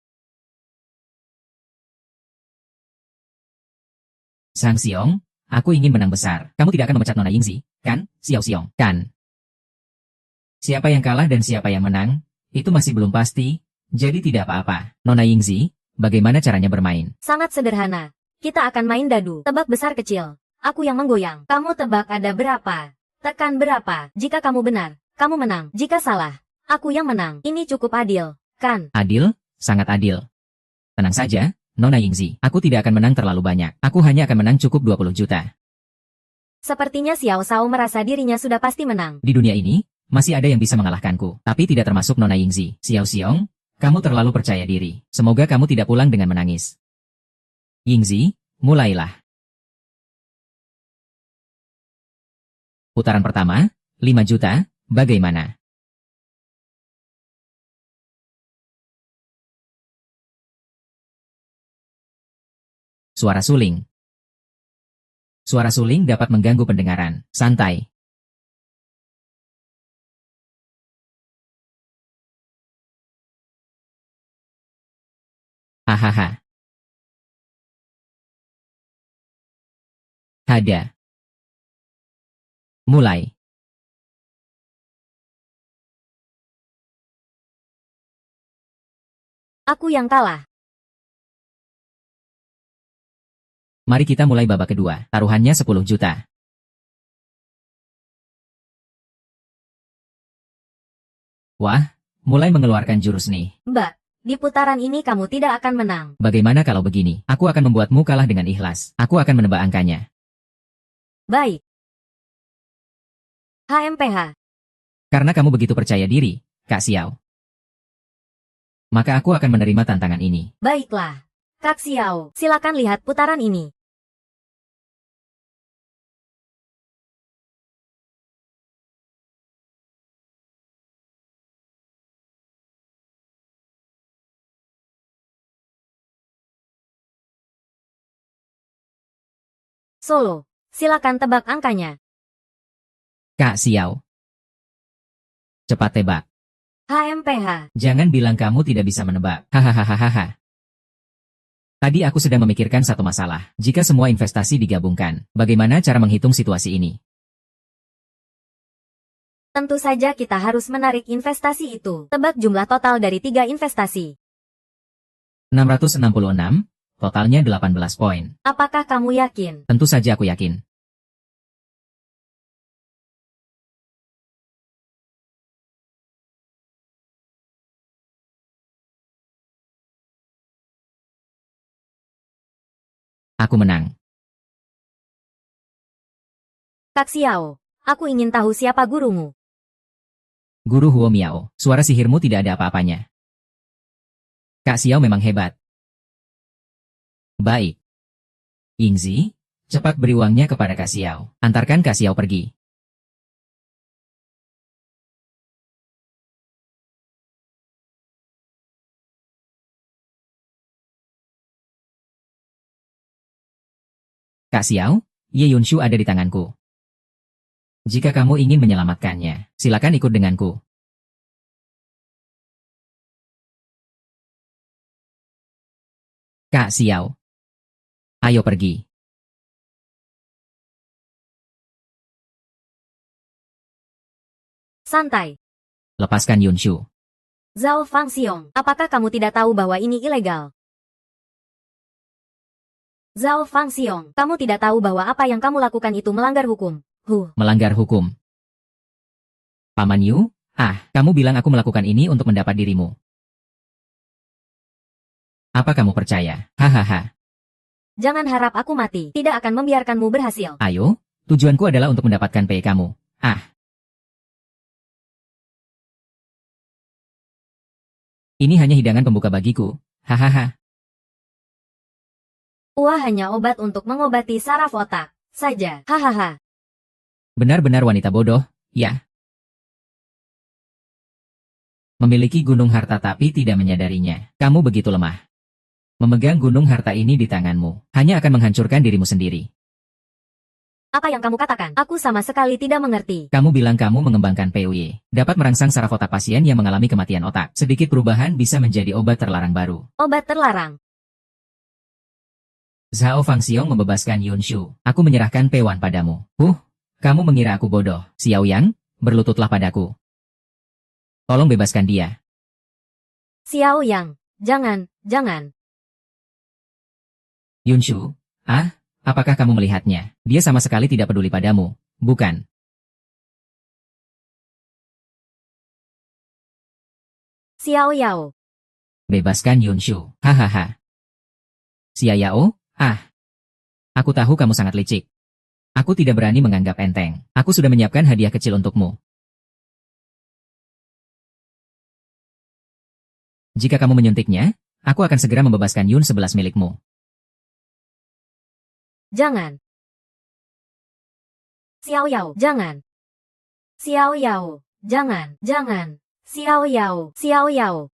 Sang Xiong, aku ingin menang besar. Kamu tidak akan memecat Nona Yingzi, kan, Xiao Xiong? Kan? Siapa yang kalah dan siapa yang menang, itu masih belum pasti, jadi tidak apa-apa. Nona Yingzi, bagaimana caranya bermain? Sangat sederhana. Kita akan main dadu, tebak besar kecil. Aku yang menggoyang. Kamu tebak ada berapa. Tekan berapa. Jika kamu benar, kamu menang. Jika salah, aku yang menang. Ini cukup adil, kan? Adil, sangat adil. Tenang saja, Nona Yingzi. Aku tidak akan menang terlalu banyak. Aku hanya akan menang cukup 20 juta. Sepertinya Xiao Sao merasa dirinya sudah pasti menang. Di dunia ini, masih ada yang bisa mengalahkanku. Tapi tidak termasuk Nona Yingzi. Xiao Xiong, kamu terlalu percaya diri. Semoga kamu tidak pulang dengan menangis. Yingzi, mulailah. Putaran pertama, 5 juta, bagaimana? Suara suling. Suara suling dapat mengganggu pendengaran. Santai. Hahaha. Ada. Mulai. Aku yang kalah. Mari kita mulai babak kedua. Taruhannya 10 juta. Wah, mulai mengeluarkan jurus nih. Mbak, di putaran ini kamu tidak akan menang. Bagaimana kalau begini? Aku akan membuatmu kalah dengan ikhlas. Aku akan menebak angkanya. Baik. HMPH. Karena kamu begitu percaya diri, Kak Xiao. Maka aku akan menerima tantangan ini. Baiklah. Kak Xiao, silakan lihat putaran ini. Solo, silakan tebak angkanya. Kak Xiao. Cepat tebak. HMPH. Jangan bilang kamu tidak bisa menebak. Hahaha. Tadi aku sedang memikirkan satu masalah. Jika semua investasi digabungkan, bagaimana cara menghitung situasi ini? Tentu saja kita harus menarik investasi itu. Tebak jumlah total dari 3 investasi. 666, totalnya 18 poin. Apakah kamu yakin? Tentu saja aku yakin. Aku menang. Kak Xiao, aku ingin tahu siapa gurumu. Guru Huo Miao, suara sihirmu tidak ada apa-apanya. Kak Xiao memang hebat. Baik. Yingzi, cepat beri uangnya kepada Kak Xiao. Antarkan Kak Xiao pergi. Kak Xiao, Ye Yunshu ada di tanganku. Jika kamu ingin menyelamatkannya, silakan ikut denganku. Kak Xiao. Ayo pergi. Santai. Lepaskan Yunshu. Zhao Fangxiong, apakah kamu tidak tahu bahwa ini ilegal? Zhao Fangxiong, kamu tidak tahu bahwa apa yang kamu lakukan itu melanggar hukum. Melanggar hukum. Paman Yu, kamu bilang aku melakukan ini untuk mendapat dirimu. Apa kamu percaya? Hahaha. Jangan harap aku mati, tidak akan membiarkanmu berhasil. Ayo, tujuanku adalah untuk mendapatkan PE kamu. Ini hanya hidangan pembuka bagiku. Hahaha. Wah, hanya obat untuk mengobati saraf otak saja. Hahaha. Benar-benar wanita bodoh, ya. Memiliki gunung harta tapi tidak menyadarinya. Kamu begitu lemah. Memegang gunung harta ini di tanganmu, hanya akan menghancurkan dirimu sendiri. Apa yang kamu katakan? Aku sama sekali tidak mengerti. Kamu bilang kamu mengembangkan PUY, dapat merangsang saraf otak pasien yang mengalami kematian otak. Sedikit perubahan bisa menjadi obat terlarang baru. Obat terlarang. Zhao Fangxiong membebaskan Yun Shu. Aku menyerahkan P1 padamu. Kamu mengira aku bodoh. Xiao Yang, berlututlah padaku. Tolong bebaskan dia. Xiao Yang, jangan. Yun Shu, apakah kamu melihatnya? Dia sama sekali tidak peduli padamu, bukan? Xiao Yao. Bebaskan Yun Shu. Hahaha. Xia Yao, aku tahu kamu sangat licik. Aku tidak berani menganggap enteng. Aku sudah menyiapkan hadiah kecil untukmu. Jika kamu menyuntiknya, aku akan segera membebaskan Yun 11 milikmu. Jangan. Xiao Yao, jangan. Xiao Yao, jangan. Xiao Yao.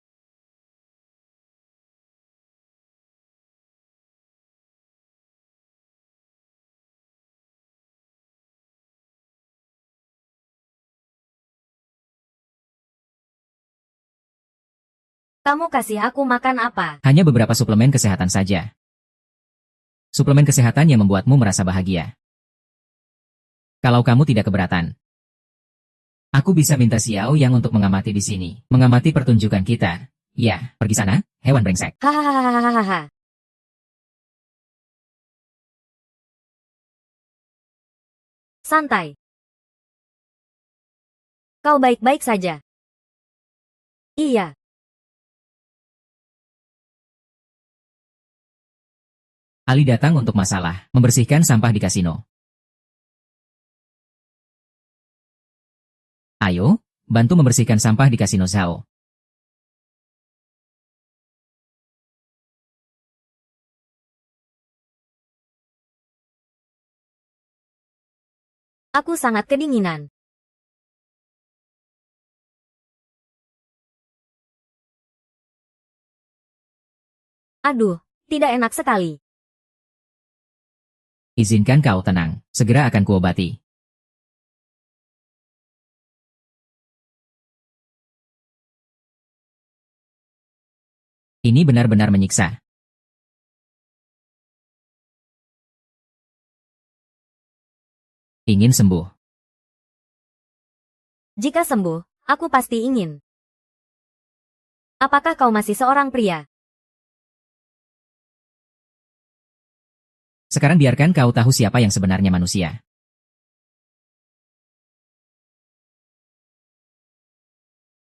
Kamu kasih aku makan apa? Hanya beberapa suplemen kesehatan saja. Suplemen kesehatan yang membuatmu merasa bahagia. Kalau kamu tidak keberatan, aku bisa minta Xiao Yang untuk mengamati di sini. Mengamati pertunjukan kita. Ya, pergi sana, hewan brengsek. Hahaha. Santai. Kau baik-baik saja. Iya. Ali datang untuk masalah, membersihkan sampah di kasino. Ayo, bantu membersihkan sampah di kasino Zhao. Aku sangat kedinginan. Aduh, tidak enak sekali. Izinkan kau tenang, segera akan kuobati. Ini benar-benar menyiksa. Ingin sembuh. Jika sembuh, aku pasti ingin. Apakah kau masih seorang pria? Sekarang biarkan kau tahu siapa yang sebenarnya manusia.